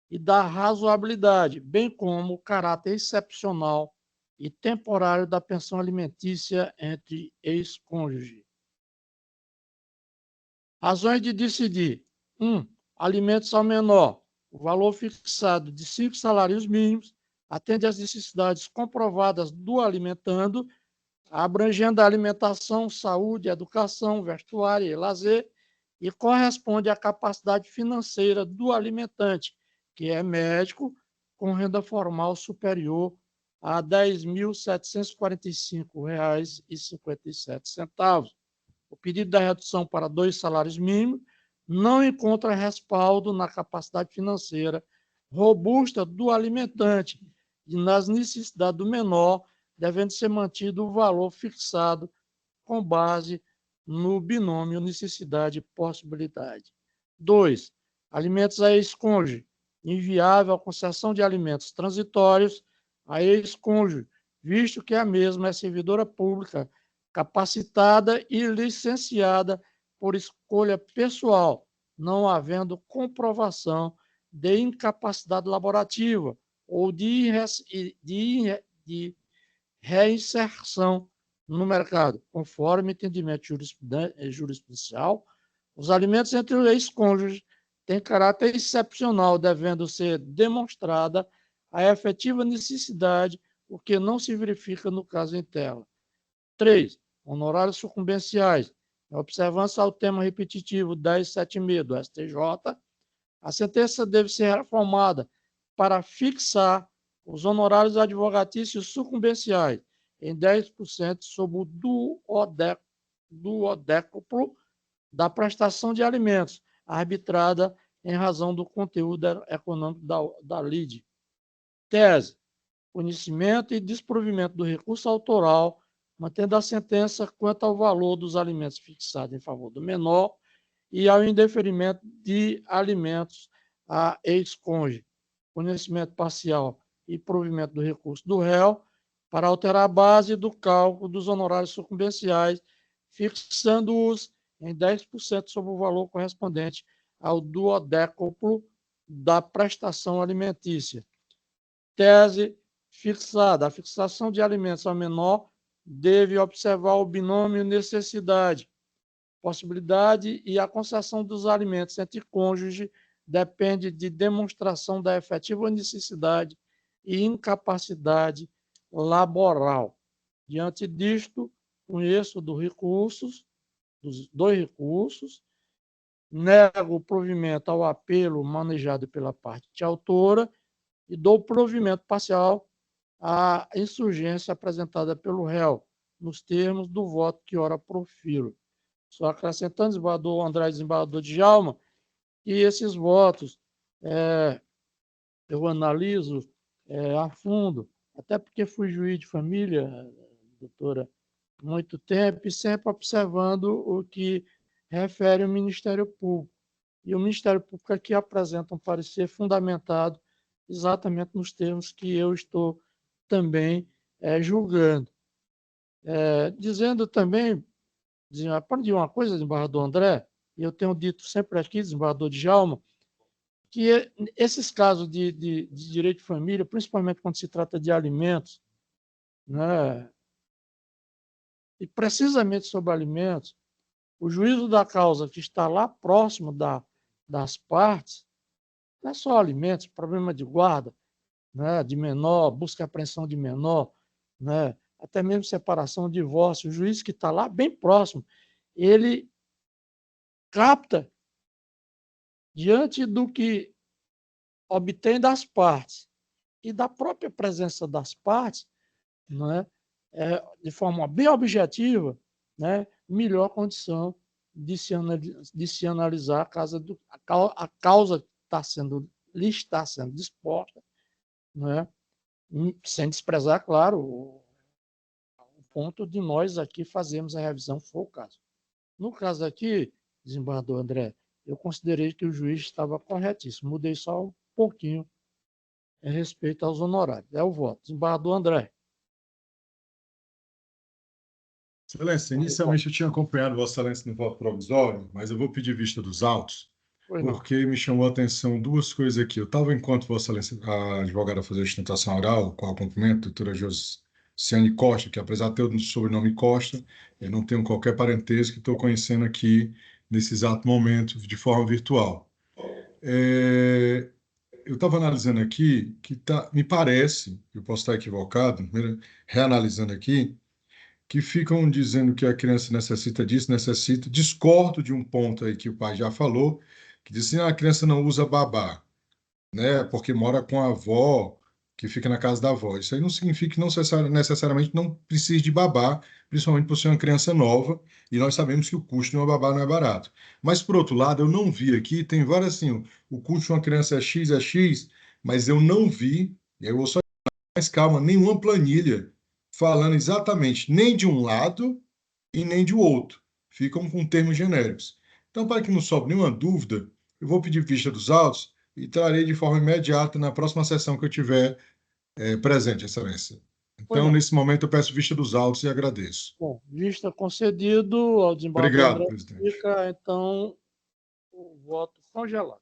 e da razoabilidade, bem como o caráter excepcional e temporário da pensão alimentícia entre ex-cônjuge. Razões de decidir. 1. Alimentos ao menor. O valor fixado de 5 salários mínimos atende às necessidades comprovadas do alimentando, abrangendo a alimentação, saúde, educação, vestuário e lazer, e corresponde à capacidade financeira do alimentante, que é médico, com renda formal superior a R$ 10.745,57. O pedido da redução para 2 salários mínimos não encontra respaldo na capacidade financeira robusta do alimentante e nas necessidades do menor, devendo ser mantido o valor fixado com base no binômio necessidade-possibilidade. 2. Alimentos a ex-cônjuge. Inviável a concessão de alimentos transitórios a ex-cônjuge, visto que a mesma é servidora pública, capacitada e licenciada por escolha pessoal, não havendo comprovação de incapacidade laborativa ou de reinserção no mercado. Conforme entendimento jurisprudencial, os alimentos entre os ex-cônjuges têm caráter excepcional, devendo ser demonstrada a efetiva necessidade, o que não se verifica no caso em tela. 3. Honorários sucumbenciais. Em observância ao tema repetitivo 1076 do STJ, a sentença deve ser reformada para fixar os honorários advogatícios sucumbenciais em 10% sobre o duodécuplo da prestação de alimentos, arbitrada em razão do conteúdo econômico da lide. Tese. Conhecimento e desprovimento do recurso autoral, mantendo a sentença quanto ao valor dos alimentos fixado em favor do menor e ao indeferimento de alimentos a ex-cônjuge. Conhecimento parcial e provimento do recurso do réu para alterar a base do cálculo dos honorários sucumbenciais, fixando-os em 10% sobre o valor correspondente ao duodécuplo da prestação alimentícia. Tese fixada. A fixação de alimentos ao menor deve observar o binômio necessidade, possibilidade e a concessão dos alimentos entre cônjuge depende de demonstração da efetiva necessidade e incapacidade laboral. Diante disto, conheço dos dois recursos, nego o provimento ao apelo manejado pela parte autora e dou provimento parcial à insurgência apresentada pelo réu, nos termos do voto que ora profiro. Só acrescentando, desembargador André e desembargador Djalma, que esses votos eu analiso a fundo, até porque fui juiz de família, doutora, muito tempo, e sempre observando o que refere o Ministério Público. E o Ministério Público aqui apresenta um parecer fundamentado exatamente nos termos que eu estou também julgando. Dizendo também, aprendi uma coisa, desembargador André, e eu tenho dito sempre aqui, desembargador Djalma, que esses casos de direito de família, principalmente quando se trata de alimentos, né, e precisamente sobre alimentos, o juízo da causa que está lá próximo das partes, não é só alimentos, problema de guarda, né, de menor, busca e apreensão de menor, né, até mesmo separação, divórcio, o juiz que está lá bem próximo, ele capta, diante do que obtém das partes e da própria presença das partes, né, de forma bem objetiva, né, melhor condição de se analisar a causa que lhe está sendo disposta, né, sem desprezar, claro, o ponto de nós aqui fazermos a revisão, se for o caso. No caso aqui, desembargador André, eu considerei que o juiz estava corretíssimo, mudei só um pouquinho em respeito aos honorários. É o voto. Desembargador André. Excelência, inicialmente eu tinha acompanhado Vossa Excelência no voto provisório, mas eu vou pedir vista dos autos, porque me chamou a atenção duas coisas aqui. Eu estava, enquanto Vossa Excelência, a advogada fazia a sustentação oral, com o cumprimento, doutora Josiane Costa, que apesar de ter o sobrenome Costa, eu não tenho qualquer parentesco, estou conhecendo aqui nesse exato momento de forma virtual. Eu estava analisando aqui que me parece, eu posso estar equivocado, reanalisando aqui, que ficam dizendo que a criança necessita disso, necessita. Discordo de um ponto aí que o pai já falou, que diz assim, a criança não usa babá, né? Porque mora com a avó, que fica na casa da avó. Isso aí não significa que não necessariamente não precise de babá, principalmente por ser uma criança nova, e nós sabemos que o custo de uma babá não é barato. Mas, por outro lado, eu não vi aqui, tem várias assim, o custo de uma criança é X, mas eu não vi, e aí eu vou só mais calma, nenhuma planilha falando exatamente nem de um lado e nem de outro. Ficam com termos genéricos. Então, para que não sobre nenhuma dúvida, eu vou pedir vista dos autos e trarei de forma imediata na próxima sessão que eu tiver presente, Excelência. Então, nesse momento, eu peço vista dos autos e agradeço. Bom, vista concedido ao desembargador Obrigado, André, presidente. fica, então, o voto congelado.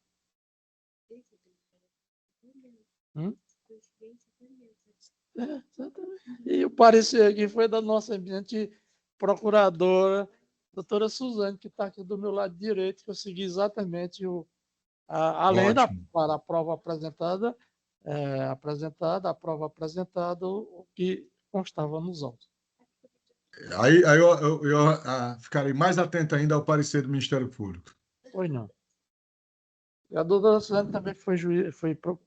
E o parecer aqui foi da nossa eminente procuradora, doutora Suzane, que está aqui do meu lado direito, que eu segui exatamente além da para a prova apresentada, a prova apresentada, o que constava nos autos. Aí eu ficarei mais atento ainda ao parecer do Ministério Público. Pois não. E a doutora Suzane também foi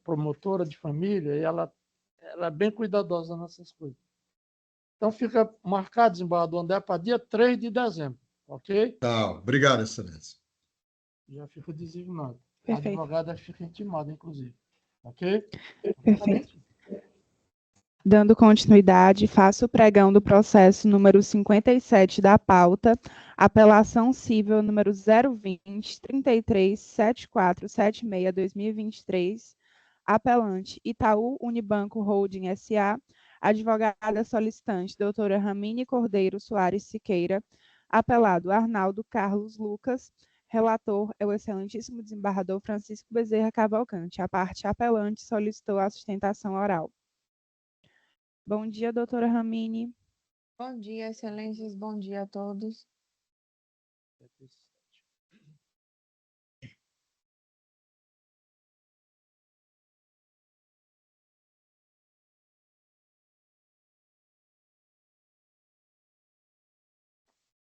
promotora de família e ela é bem cuidadosa nessas coisas. Então, fica marcado, desembargador André, para dia 3 de dezembro, ok? Tá, obrigado, Excelência. Já fica designado. Perfeito. A advogada fica intimada, inclusive. Ok? Perfeito. Dando continuidade, faço o pregão do processo número 57 da pauta, apelação civil número 020-33-7476-2023, apelante Itaú Unibanco Holding S.A., advogada solicitante doutora Ramine Cordeiro Soares Siqueira, apelado Arnaldo Carlos Lucas, relator é o excelentíssimo desembargador Francisco Bezerra Cavalcante. A parte apelante solicitou a sustentação oral. Bom dia, doutora Ramine. Bom dia, excelências. Bom dia a todos.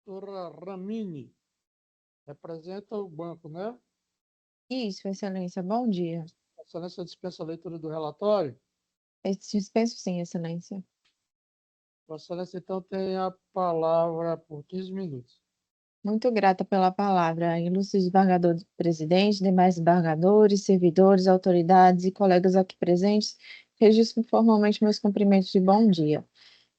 Doutora Ramine, representa o banco, né? Isso, excelência. Bom dia. Excelência dispensa a leitura do relatório. Dispenso sim, Excelência. Vossa Excelência, então, tem a palavra por 15 minutos. Muito grata pela palavra, ilustre desembargador presidente, demais desembargadores, servidores, autoridades e colegas aqui presentes, registro formalmente meus cumprimentos de bom dia.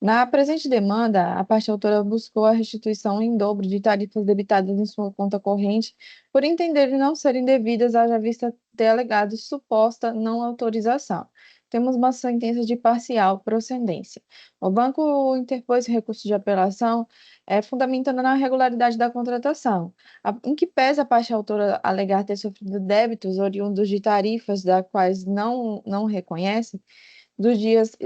Na presente demanda, a parte autora buscou a restituição em dobro de tarifas debitadas em sua conta corrente, por entenderem não serem devidas, haja vista ter alegado suposta não autorização. Temos uma sentença de parcial procedência. O banco interpôs recurso de apelação, fundamentando na regularidade da contratação, em que pese a parte autora alegar ter sofrido débitos oriundos de tarifas da quais não reconhece, dos dias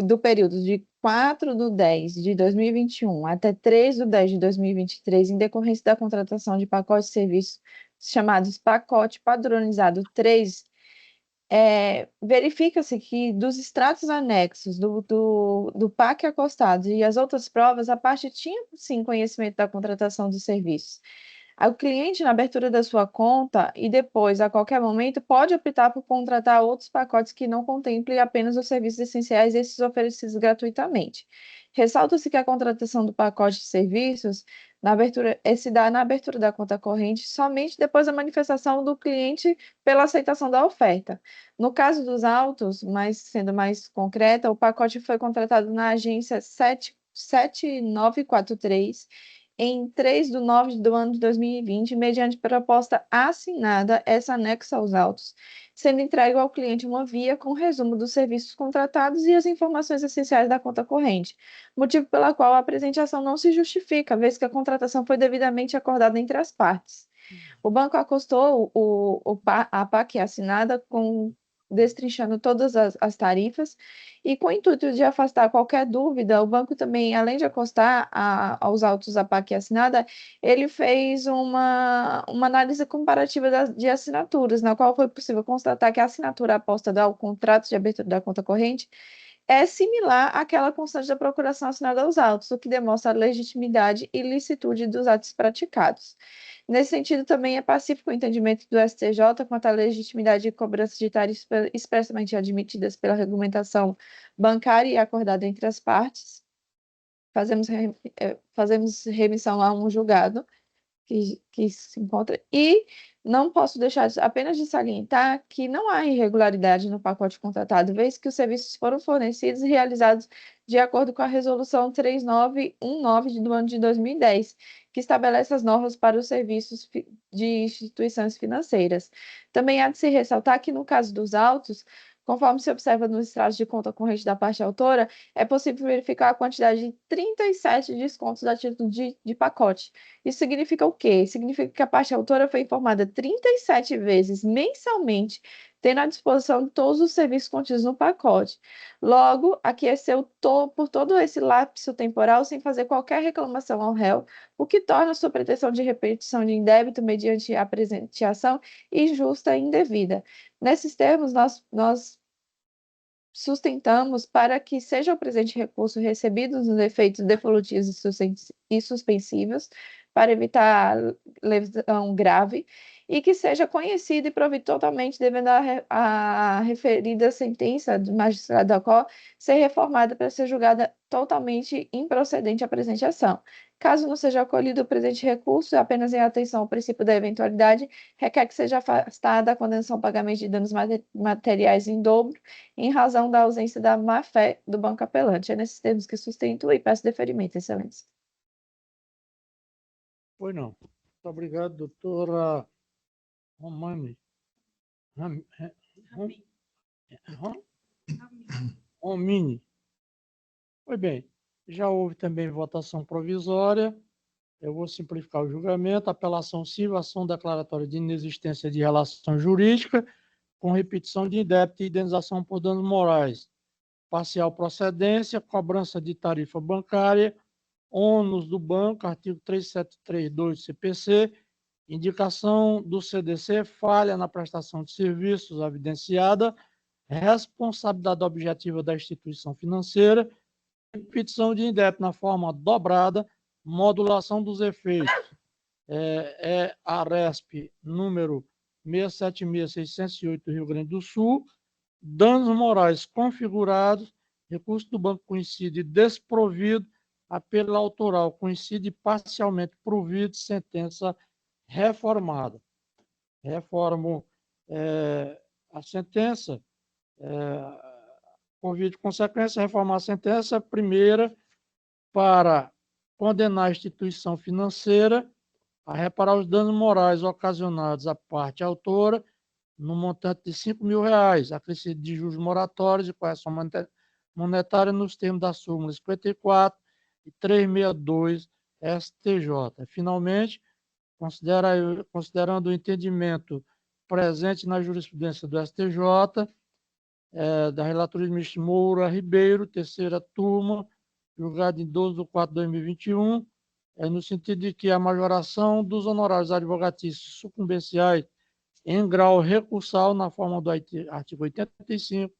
do período de 4/10/2021 até 3/10/2023, em decorrência da contratação de pacotes de serviços chamados pacote padronizado 3, verifica-se que dos extratos anexos do PAC acostado e as outras provas, a parte tinha sim conhecimento da contratação dos serviços. O cliente, na abertura da sua conta e depois, a qualquer momento, pode optar por contratar outros pacotes que não contemplem apenas os serviços essenciais, esses oferecidos gratuitamente. Ressalta-se que a contratação do pacote de serviços se dá na abertura da conta corrente somente depois da manifestação do cliente pela aceitação da oferta. No caso dos autos, sendo mais concreta, o pacote foi contratado na agência 7943, em 3/9/2020, mediante proposta assinada, essa anexa aos autos, sendo entregue ao cliente uma via com resumo dos serviços contratados e as informações essenciais da conta corrente, motivo pela qual a presente ação não se justifica, vez que a contratação foi devidamente acordada entre as partes. O banco acostou a PAC assinada destrinchando todas as tarifas, e com o intuito de afastar qualquer dúvida, o banco também, além de acostar aos autos a PAC assinada, ele fez uma análise comparativa de assinaturas, na qual foi possível constatar que a assinatura aposta ao contrato de abertura da conta corrente é similar àquela constante da procuração assinada aos autos, o que demonstra a legitimidade e licitude dos atos praticados. Nesse sentido, também é pacífico o entendimento do STJ quanto à legitimidade de cobrança de tarifas expressamente admitidas pela regulamentação bancária e acordada entre as partes. Fazemos remissão a um julgado que se encontra, e não posso deixar apenas de salientar que não há irregularidade no pacote contratado, vez que os serviços foram fornecidos e realizados de acordo com a Resolução 3919 do ano de 2010, que estabelece as normas para os serviços de instituições financeiras. Também há de se ressaltar que, no caso dos autos, conforme se observa nos extratos de conta corrente da parte autora, é possível verificar a quantidade de 37 descontos a título de pacote. Isso significa o quê? Significa que a parte autora foi informada 37 vezes mensalmente, tendo à disposição todos os serviços contidos no pacote. Logo, aqueceu por todo esse lapso temporal sem fazer qualquer reclamação ao réu, o que torna sua pretensão de repetição de indébito mediante a presente ação injusta e indevida. Nesses termos, nós sustentamos para que seja o presente recurso recebido nos efeitos devolutivos e suspensivos, para evitar lesão grave, e que seja conhecido e provido totalmente, devendo a referida sentença do magistrado da qual ser reformada para ser julgada totalmente improcedente a presente ação. Caso não seja acolhido o presente recurso, apenas em atenção ao princípio da eventualidade, requer que seja afastada a condenação ao pagamento de danos materiais em dobro, em razão da ausência da má-fé do banco apelante. É nesses termos que sustento e peço deferimento, Excelência. Pois não. Muito obrigado, doutora Romani. Romini. Pois bem, já houve também votação provisória. Eu vou simplificar o julgamento. Apelação civil, ação declaratória de inexistência de relação jurídica, com repetição de indébito e indenização por danos morais. Parcial procedência, cobrança de tarifa bancária, ônus do banco, artigo 3732 do CPC, indicação do CDC, falha na prestação de serviços evidenciada, responsabilidade objetiva da instituição financeira, repetição de indébito na forma dobrada, modulação dos efeitos. A RESP número 676.608 do Rio Grande do Sul, danos morais configurados, recurso do banco conhecido e desprovido, apelo autoral conhecido e parcialmente provido, sentença reformada. Reformo a sentença, por via de consequência, reformar a sentença primeira para condenar a instituição financeira a reparar os danos morais ocasionados à parte autora no montante de R$ 5.000, acrescido de juros moratórios e correção monetária nos termos da súmula 54 e 362 STJ. Finalmente, considerando o entendimento presente na jurisprudência do STJ, da relatoria de ministro Moura Ribeiro, terceira turma, julgado em 12 de 4 de 2021, no sentido de que a majoração dos honorários advogatícios sucumbenciais em grau recursal, na forma do artigo 85,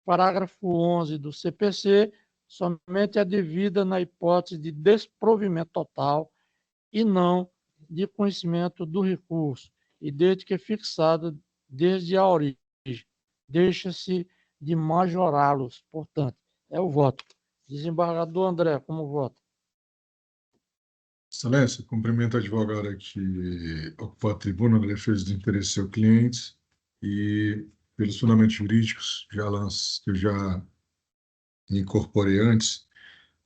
parágrafo 11 do CPC, somente é devida na hipótese de desprovimento total e não de conhecimento do recurso, e desde que fixada desde a origem. Deixa-se de majorá-los, portanto, é o voto. Desembargador André, como vota? Excelência, cumprimento a advogada que ocupou a tribuna na defesa do interesse do seu cliente e, pelos fundamentos jurídicos que eu já incorporei antes,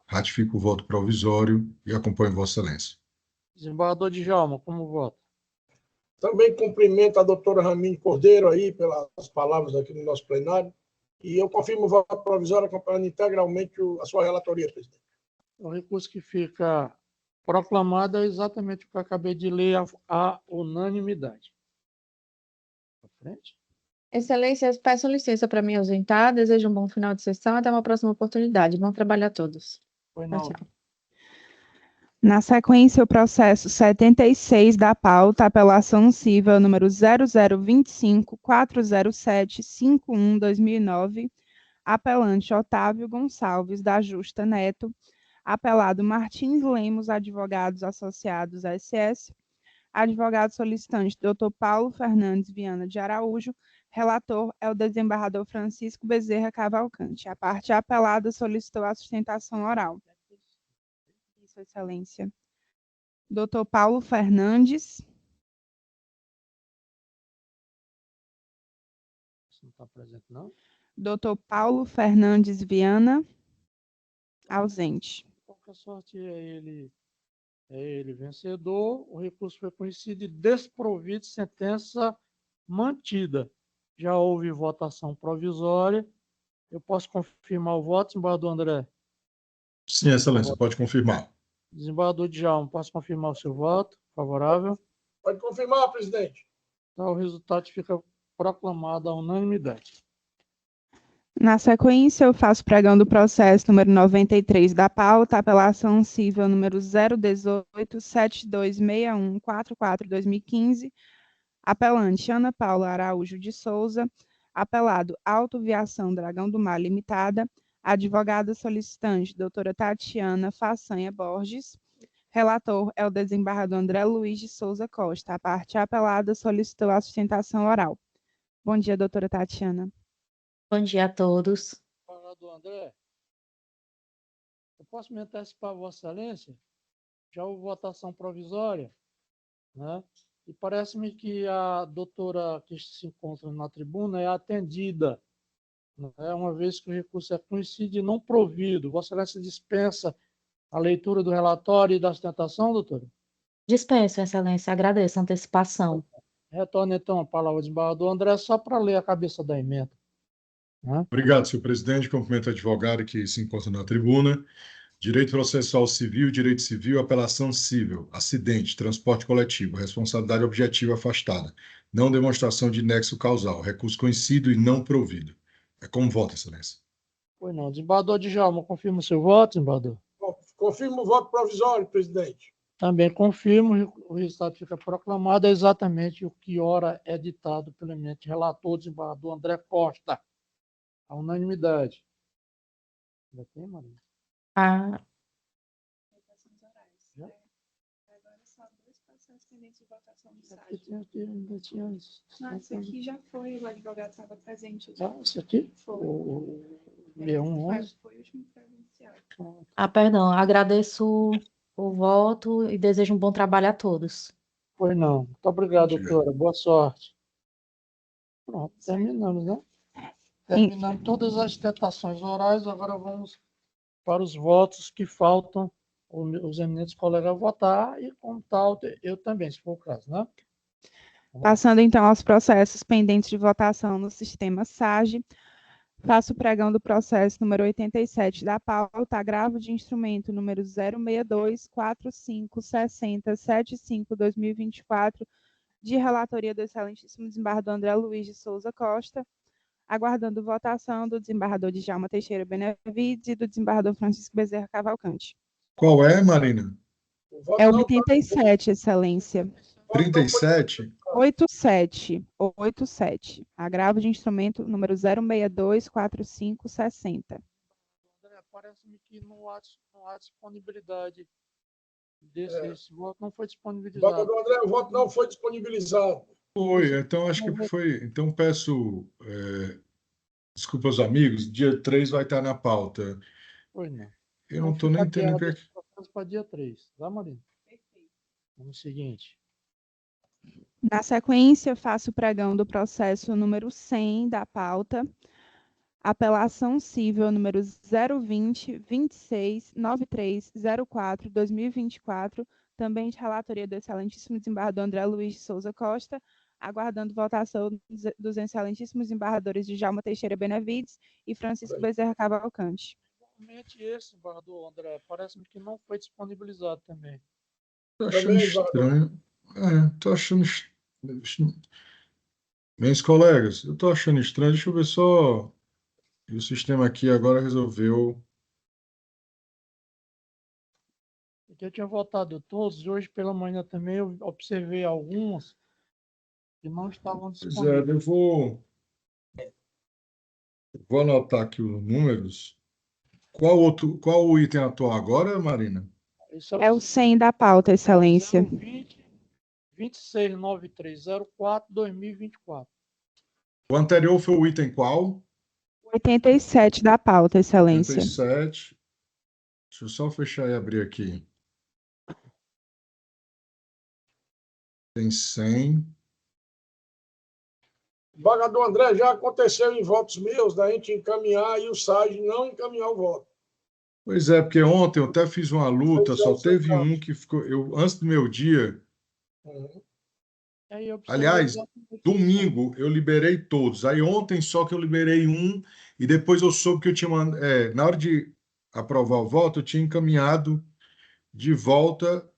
ratifico o voto provisório e acompanho Vossa Excelência. Desembargador Djalma, como vota? Também cumprimento a doutora Ramine Cordeiro aí pelas palavras aqui no nosso plenário. E eu confirmo o voto provisório acompanhando integralmente a sua relatoria, presidente. O recurso que fica proclamado é exatamente o que eu acabei de ler, a unanimidade. Para frente. Excelências, peço licença para me ausentar. Desejo um bom final de sessão. Até uma próxima oportunidade. Bom trabalho a todos. Foi não. Tchau. Na sequência, o processo 76 da pauta, apelação civil número 0025-40751-2009, apelante Otávio Gonçalves da Justa Neto, apelado Martins Lemos, advogados associados SS, advogado solicitante Dr. Paulo Fernandes Viana de Araújo, relator é o desembargador Francisco Bezerra Cavalcante. A parte apelada solicitou a sustentação oral. Isso, Excelência. Dr. Paulo Fernandes. Não está presente, não? Dr. Paulo Fernandes Viana, ausente. Qualquer sorte é ele vencedor. O recurso foi conhecido e desprovido de sentença mantida. Já houve votação provisória. Eu posso confirmar o voto, desembargador André? Sim, Excelência, pode confirmar. Desembargador Djalma, posso confirmar o seu voto? Favorável? Pode confirmar, presidente. Então, o resultado fica proclamado à unanimidade. Na sequência, eu faço pregando o processo número 93 da pauta, apelação civil número 018-7261-44-2015, apelante Ana Paula Araújo de Souza, apelado Autoviação Dragão do Mar Limitada, advogada solicitante doutora Tatiana Façanha Borges, relator é o desembargador André Luiz de Souza Costa. A parte apelada solicitou a sustentação oral. Bom dia, doutora Tatiana. Bom dia a todos. Desembargador André, eu posso me antecipar, Vossa Excelência? Já houve votação provisória, né? E parece-me que a doutora que se encontra na tribuna é atendida, né? Uma vez que o recurso é conhecido e não provido. Vossa Excelência dispensa a leitura do relatório e da sustentação, doutora? Dispenso, Excelência, agradeço a antecipação. Retorno, então, a palavra ao desembargador André, só para ler a cabeça da emenda. Né? Obrigado, senhor presidente. Cumprimento a advogada que se encontra na tribuna. Direito processual civil, direito civil, apelação civil, acidente, transporte coletivo, responsabilidade objetiva afastada, não demonstração de nexo causal, recurso conhecido e não provido. É como voto, Excelência. Pois não. Desembargador Djalma, confirma o seu voto, desembargador? Confirmo o voto provisório, presidente. Também confirmo, o resultado fica proclamado, é exatamente o que ora é ditado pelo eminente relator, desembargador André Costa. A unanimidade. Já tem, Maria? Ah, Já? só 2 processos pendentes de votação no Aqui SAG. ainda tinha isso. Não, esse aqui já foi, o advogado estava presente. Ah, esse aqui? Foi. O 6111? Foi o último presencial. Ah, perdão, agradeço o voto e desejo um bom trabalho a todos. Foi não. Muito obrigado, Bom dia. doutora. Boa sorte. Pronto, terminamos, né? Terminamos todas as tentações orais, agora vamos para os votos que faltam os eminentes colegas votar e, como tal, eu também, se for o caso, né? Passando então aos processos pendentes de votação no sistema SAGE, faço o pregão do processo número 87 da pauta, agravo de instrumento número 062-4560-75-2024, de relatoria do excelentíssimo desembargador André Luiz de Souza Costa, aguardando votação do desembargador Djalma Teixeira Benevides e do desembargador Francisco Bezerra Cavalcante. Qual é, Marina? O voto É o não 87, excelência. 37? 87. Agravo de instrumento número 062-4560. André, parece-me que não há disponibilidade esse voto, não foi disponibilizado. Desembargador André, o voto não foi disponibilizado. Foi, então acho que foi. Então peço desculpa aos amigos, dia 3 vai estar na pauta. Foi não. Eu não estou nem entendendo o que é que. Para dia 3, tá, Marina? Vamos seguinte. Na sequência, faço o pregão do processo número 100 da pauta, apelação civil número 020-26-9304-2024, também de relatoria do excelentíssimo desembargador André Luiz de Souza Costa, aguardando votação dos excelentíssimos desembargadores Djalma Teixeira Benevides e Francisco Bezerra Cavalcante. Igualmente esse, desembargador André, parece-me que não foi disponibilizado também. Estou achando estranho. Estou achando. Meus colegas, eu estou achando estranho. Deixa eu ver só. E o sistema aqui agora resolveu. Eu tinha votado todos, e hoje pela manhã também eu observei alguns que não estavam Pois é, disponíveis. eu vou anotar aqui os números. Qual o item atual agora, Marina? É o 100 da pauta, excelência. 269304-2024. O anterior foi o item qual? 87 da pauta, excelência. 87. Deixa eu só fechar e abrir aqui. Tem 100. Desembargador André, já aconteceu em votos meus da gente encaminhar e o SAG não encaminhar o voto. Pois é, porque ontem eu até fiz uma luta, só teve um que ficou. Antes do meu dia. Aliás, domingo eu liberei todos. Aí ontem só que eu liberei um e depois eu soube que eu tinha na hora de aprovar o voto, eu tinha encaminhado de volta.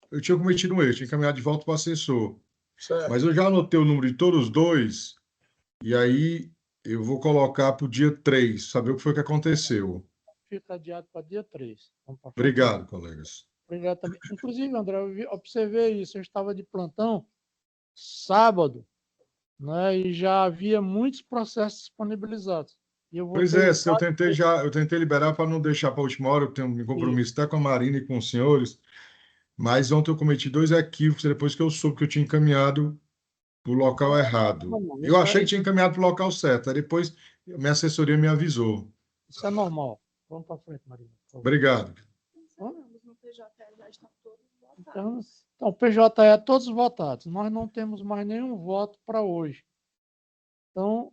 Eu tinha cometido um erro, tinha encaminhado de volta para o assessor. Certo. Mas eu já anotei o número de todos os dois, e aí eu vou colocar para o dia 3, saber o que foi que aconteceu. Fica adiado para dia 3. Obrigado, colegas. Obrigado também. Inclusive, André, eu observei isso, eu estava de plantão sábado, né, e já havia muitos processos disponibilizados. E eu Pois é, eu tentei liberar para não deixar para a última hora, eu tenho um compromisso até com a Marina e com os senhores, mas ontem eu cometi 2 equívocos depois que eu soube que eu tinha encaminhado para o local errado. Eu achei que tinha encaminhado para o local certo, aí depois minha assessoria me avisou. Isso é normal. Vamos para frente, Marina. Obrigado. No PJE já estão todos votados. Então, PJE todos votados. Nós não temos mais nenhum voto para hoje. Então,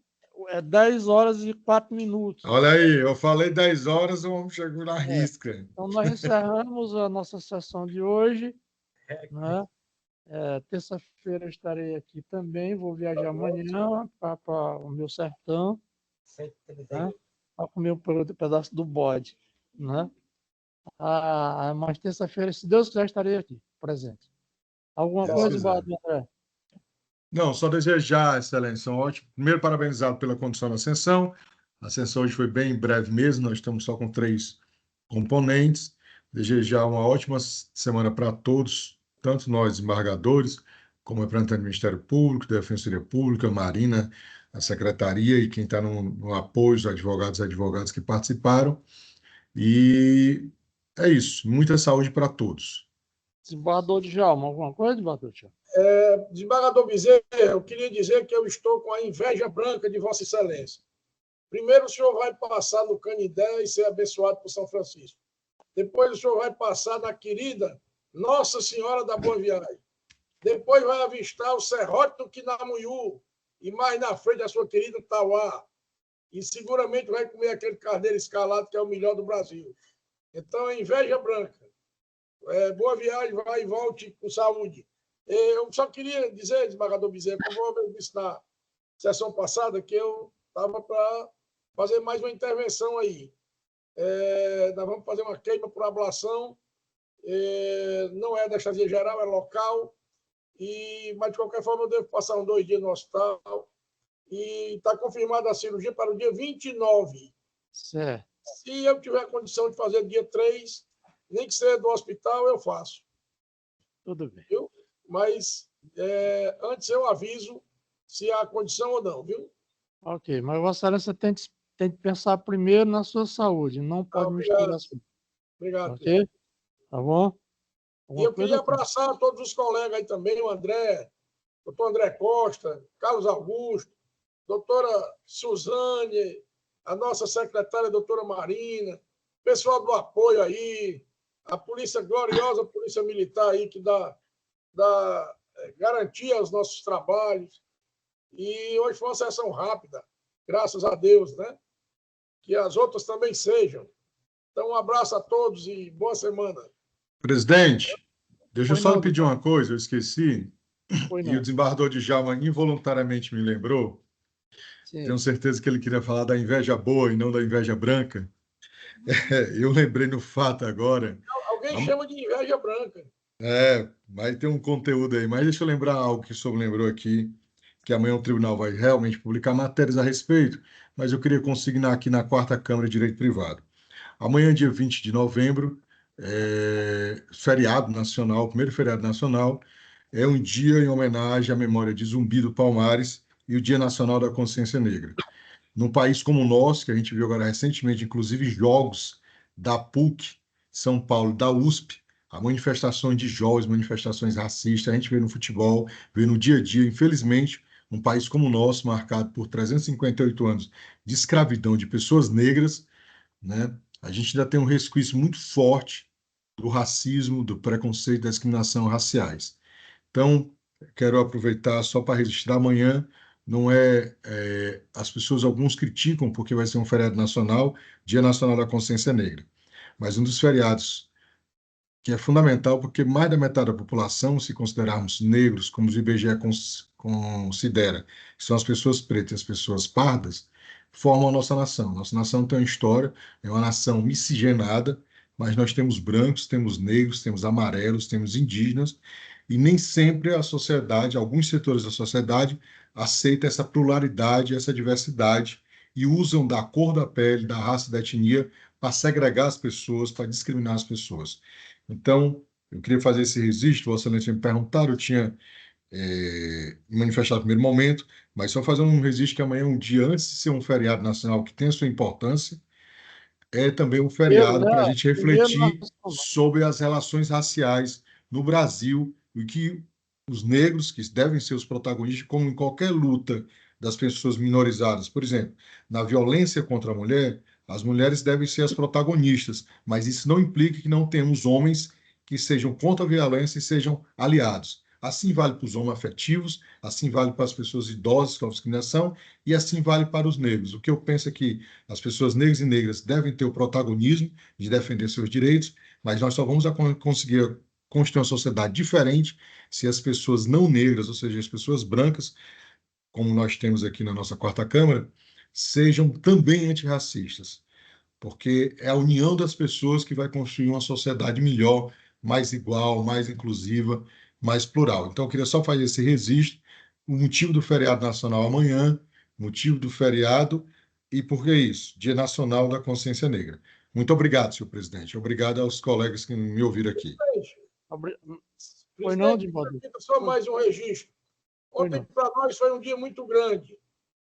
é 10 horas e 4 minutos. Olha aí, eu falei 10 horas, vamos chegar na risca. Então, nós encerramos a nossa sessão de hoje. Né? Terça-feira eu estarei aqui também. Vou viajar amanhã para o meu sertão. Né? Para comer um pedaço do bode. Né? Mas terça-feira, se Deus quiser, estarei aqui, presente. Alguma coisa, André? Não, só desejar, excelência, ótimo. Primeiro, parabenizado pela condução da sessão. A sessão hoje foi bem breve mesmo, nós estamos só com 3 componentes. Desejar uma ótima semana para todos, tanto nós, desembargadores, como representante do Ministério Público, da Defensoria Pública, Marina, a Secretaria e quem está no apoio, os advogados e advogadas que participaram. E é isso. Muita saúde para todos. Desembargador Djalma, alguma coisa, desembargador Djalma? Desembargador Bezerra, eu queria dizer que eu estou com a inveja branca de Vossa Excelência. Primeiro, o senhor vai passar no Canindé e ser abençoado por São Francisco. Depois, o senhor vai passar na querida Nossa Senhora da Boa Viagem. Depois, vai avistar o Serrote do Quinamunhu e mais na frente a sua querida Tauá. E seguramente vai comer aquele carneiro escalado que é o melhor do Brasil. Então, é inveja branca. Boa viagem, vai e volte com saúde. Eu só queria dizer, desembargador Bezerra, como eu disse na sessão passada, que eu estava para fazer mais uma intervenção aí. Nós vamos fazer uma queima por ablação, não é da estadia geral, é local, mas de qualquer forma eu devo passar uns 2 dias no hospital, e está confirmada a cirurgia para o dia 29. Certo. Se eu tiver condição de fazer dia 3, nem que seja do hospital, eu faço. Tudo bem. Viu? Mas antes eu aviso se há condição ou não, viu? Ok, mas Vossa Excelência tem que pensar primeiro na sua saúde, não pode misturar as coisas. Obrigado. Ok? Tá bom? E eu queria abraçar todos os colegas aí também, o André, doutor André Costa, Carlos Augusto, doutora Suzane, a nossa secretária, doutora Marina, pessoal do apoio aí, a polícia gloriosa, polícia militar aí, que dá garantia aos nossos trabalhos. E hoje foi uma sessão rápida, graças a Deus, né? Que as outras também sejam. Então, um abraço a todos e boa semana. Presidente, deixa eu só lhe pedir uma coisa, eu esqueci. E o desembargador Djalma involuntariamente me lembrou. Sim. Tenho certeza que ele queria falar da inveja boa e não da inveja branca. Eu lembrei no fato agora. Alguém chama de inveja branca. Vai ter um conteúdo aí. Mas deixa eu lembrar algo que o senhor lembrou aqui, que amanhã o tribunal vai realmente publicar matérias a respeito, mas eu queria consignar aqui na 4ª Câmara de Direito Privado. Amanhã, dia 20 de novembro, feriado nacional, primeiro feriado nacional, é um dia em homenagem à memória de Zumbi do Palmares e o Dia Nacional da Consciência Negra. Num país como o nosso, que a gente viu agora recentemente, inclusive jogos da PUC, São Paulo, da USP, há manifestações de jovens, manifestações racistas, a gente vê no futebol, vê no dia a dia, infelizmente, um país como o nosso, marcado por 358 anos de escravidão de pessoas negras, né? A gente ainda tem um resquício muito forte do racismo, do preconceito, da discriminação raciais. Então, quero aproveitar só para registrar amanhã, não as pessoas, alguns criticam porque vai ser um feriado nacional, Dia Nacional da Consciência Negra, mas um dos feriados que é fundamental porque mais da metade da população, se considerarmos negros, como o IBGE considera, que são as pessoas pretas e as pessoas pardas, formam a nossa nação. Nossa nação tem uma história, é uma nação miscigenada, mas nós temos brancos, temos negros, temos amarelos, temos indígenas, e nem sempre a sociedade, alguns setores da sociedade, aceitam essa pluralidade, essa diversidade, e usam da cor da pele, da raça, da etnia, para segregar as pessoas, para discriminar as pessoas. Então, eu queria fazer esse registro, Vossa Excelência me perguntaram, eu tinha manifestado no primeiro momento, mas só fazer um registro que amanhã é um dia antes de ser um feriado nacional que tem a sua importância, é também um feriado para a gente refletir sobre as relações raciais no Brasil e que os negros, que devem ser os protagonistas, como em qualquer luta das pessoas minorizadas, por exemplo, na violência contra a mulher, as mulheres devem ser as protagonistas, mas isso não implica que não tenhamos homens que sejam contra a violência e sejam aliados. Assim vale para os homoafetivos, assim vale para as pessoas idosas com discriminação e assim vale para os negros. O que eu penso é que as pessoas negras e negras devem ter o protagonismo de defender seus direitos, mas nós só vamos conseguir construir uma sociedade diferente se as pessoas não negras, ou seja, as pessoas brancas, como nós temos aqui na nossa 4ª Câmara, sejam também antirracistas, porque é a união das pessoas que vai construir uma sociedade melhor, mais igual, mais inclusiva, mais plural. Então, eu queria só fazer esse registro, o motivo do feriado nacional amanhã, motivo do feriado, e por que isso? Dia Nacional da Consciência Negra. Muito obrigado, senhor presidente. Obrigado aos colegas que me ouviram aqui. Foi não, Divaldo? Só mais um registro. Ontem, para nós, foi um dia muito grande.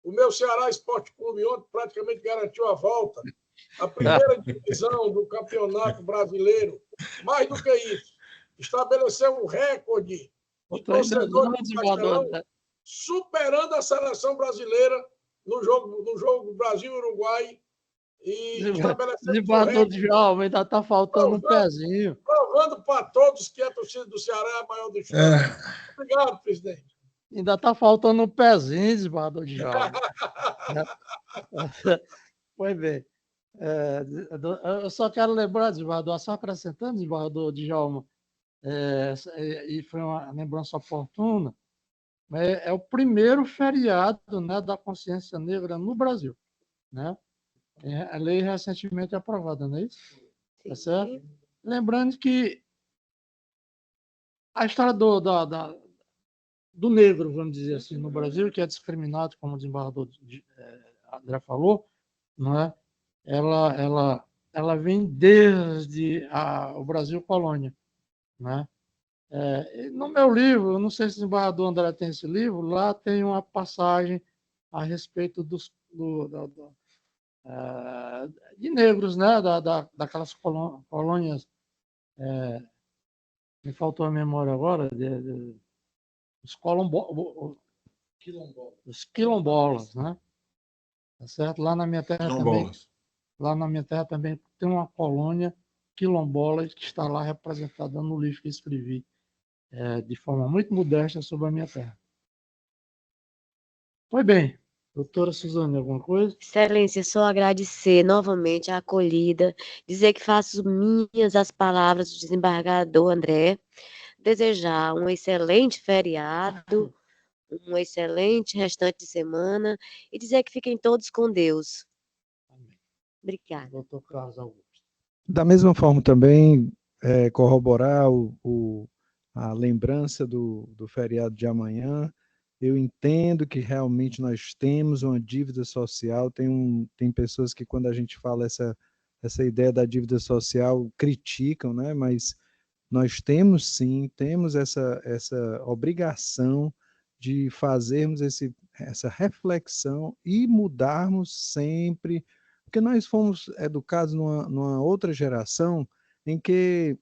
O meu Ceará Esporte Clube ontem praticamente garantiu a volta à primeira divisão do Campeonato Brasileiro. Mais do que isso, estabeleceu um recorde de torcedores do Castelão, superando a seleção brasileira no jogo Brasil-Uruguai. E desembargador Djalma, ainda está faltando um pezinho. Provando para todos que a torcida do Ceará é a maior do estado. Obrigado, presidente. Ainda está faltando um pezinho, desembargador Djalma. Pois bem. Eu só quero lembrar, desembargador, só acrescentando, desembargador Djalma, e foi uma lembrança oportuna, é o primeiro feriado, né, da consciência negra no Brasil, né? A lei recentemente aprovada, não é isso? Tá certo? Lembrando que a história do negro, vamos dizer assim, no Brasil, que é discriminado, como o desembargador André falou, não é? Ela vem desde o Brasil colônia, né? No meu livro, eu não sei se o desembargador André tem esse livro, lá tem uma passagem a respeito de negros, né? Daquelas colônias, me faltou a memória agora, os quilombolas, né? Tá certo? Lá na minha terra também tem uma colônia quilombola que está lá representada no livro que escrevi de forma muito modesta sobre a minha terra. Pois bem, doutora Suzane, alguma coisa? Excelência, só agradecer novamente a acolhida, dizer que faço minhas as palavras do desembargador André, desejar um excelente feriado, um excelente restante de semana e dizer que fiquem todos com Deus. Amém. Obrigada. Doutor Carlos Augusto. Da mesma forma também, corroborar a lembrança do feriado de amanhã. Eu entendo que realmente nós temos uma dívida social, tem pessoas que quando a gente fala essa ideia da dívida social criticam, né? Mas nós temos sim, temos essa obrigação de fazermos essa reflexão e mudarmos sempre, porque nós fomos educados numa outra geração em que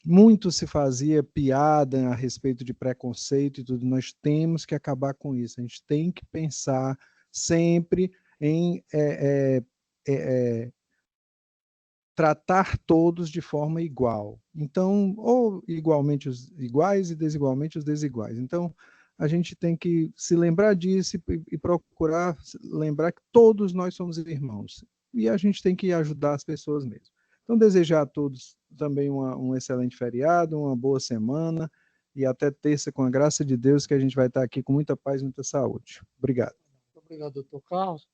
muito se fazia piada a respeito de preconceito e tudo. Nós temos que acabar com isso. A gente tem que pensar sempre em tratar todos de forma igual. Então, ou igualmente os iguais e desigualmente os desiguais. Então, a gente tem que se lembrar disso e procurar lembrar que todos nós somos irmãos. E a gente tem que ajudar as pessoas mesmo. Então, desejar a todos também um excelente feriado, uma boa semana e até terça, com a graça de Deus, que a gente vai estar aqui com muita paz e muita saúde. Obrigado. Muito obrigado, doutor Carlos.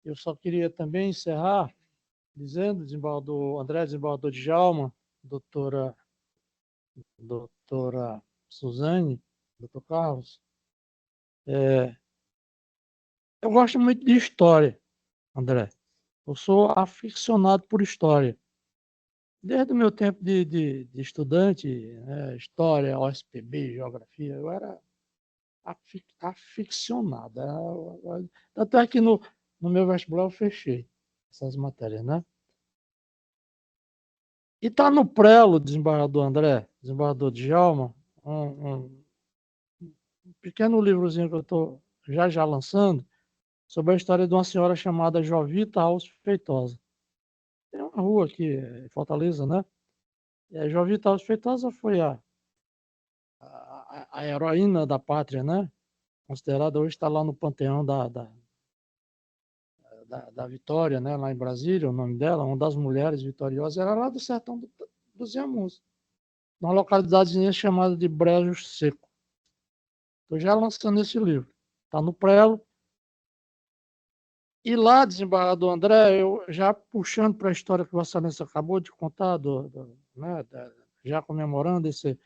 Eu só queria também encerrar dizendo, desembargador André, desembargador Djalma, doutora Suzane, doutor Carlos, eu gosto muito de história, André. Eu sou aficionado por história. Desde o meu tempo de estudante, né, história, OSPB, geografia, eu era aficionado. Tanto é que no meu vestibular eu fechei essas matérias, né? E está no prelo, desembargador André, desembargador Djalma, um pequeno livrozinho que eu estou já lançando sobre a história de uma senhora chamada Jovita Alves Feitosa. Tem uma rua aqui em Fortaleza, né? E a Jovita Alves Feitosa foi a heroína da pátria, né? Considerada, hoje está lá no panteão da Vitória, né? Lá em Brasília, o nome dela, uma das mulheres vitoriosas, era lá do sertão dos Inhamuns, numa localidadezinha chamada de Brejo Seco. Estou já lançando esse livro. Está no prelo. E lá, desembargador André, eu já puxando para a história que o Vossa Excelência acabou de contar, né, já comemorando esse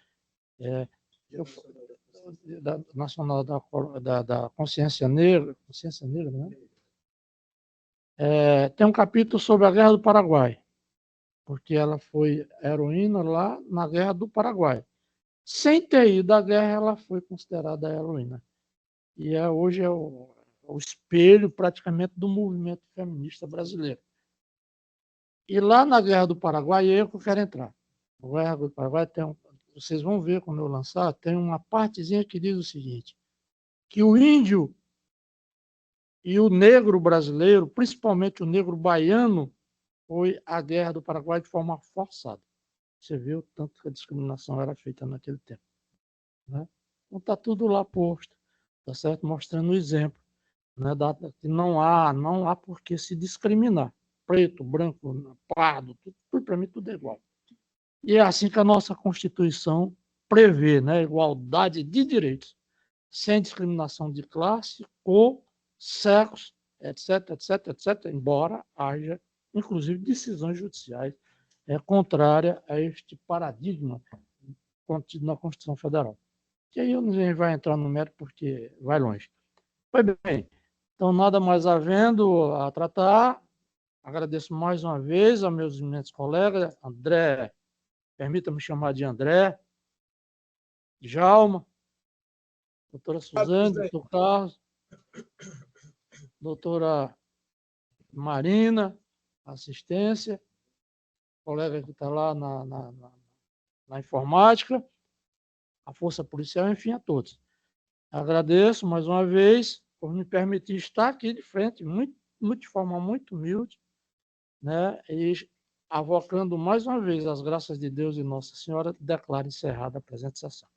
nacional da consciência negra, né? Tem um capítulo sobre a Guerra do Paraguai, porque ela foi heroína lá na Guerra do Paraguai. Sem ter ido à guerra, ela foi considerada heroína. E hoje é o espelho praticamente do movimento feminista brasileiro. E lá na Guerra do Paraguai, eu quero entrar. A Guerra do Paraguai tem vocês vão ver quando eu lançar, tem uma partezinha que diz o seguinte, que o índio e o negro brasileiro, principalmente o negro baiano, foi à guerra do Paraguai de forma forçada. Você viu tanto que a discriminação era feita naquele tempo, né? Então está tudo lá posto, tá certo? Mostrando o exemplo, né? Que não há por que se discriminar. Preto, branco, pardo, tudo para mim tudo é igual. E é assim que a nossa Constituição prevê, né? Igualdade de direitos, sem discriminação de classe, cor, sexo, etc, etc, etc, embora haja, inclusive, decisões judiciais contrárias a este paradigma contido na Constituição Federal. Que aí eu não vai entrar no mérito porque vai longe. Pois bem, então nada mais havendo a tratar, agradeço mais uma vez a meus imensos colegas, André, permita-me chamar de André, Djalma, doutora Suzane, doutor Carlos, doutora Marina, assistência, colega que está lá na informática, a Força Policial, enfim, a todos. Agradeço mais uma vez por me permitir estar aqui de frente, de forma muito humilde, né? E avocando mais uma vez as graças de Deus e Nossa Senhora, declaro encerrada a presente sessão.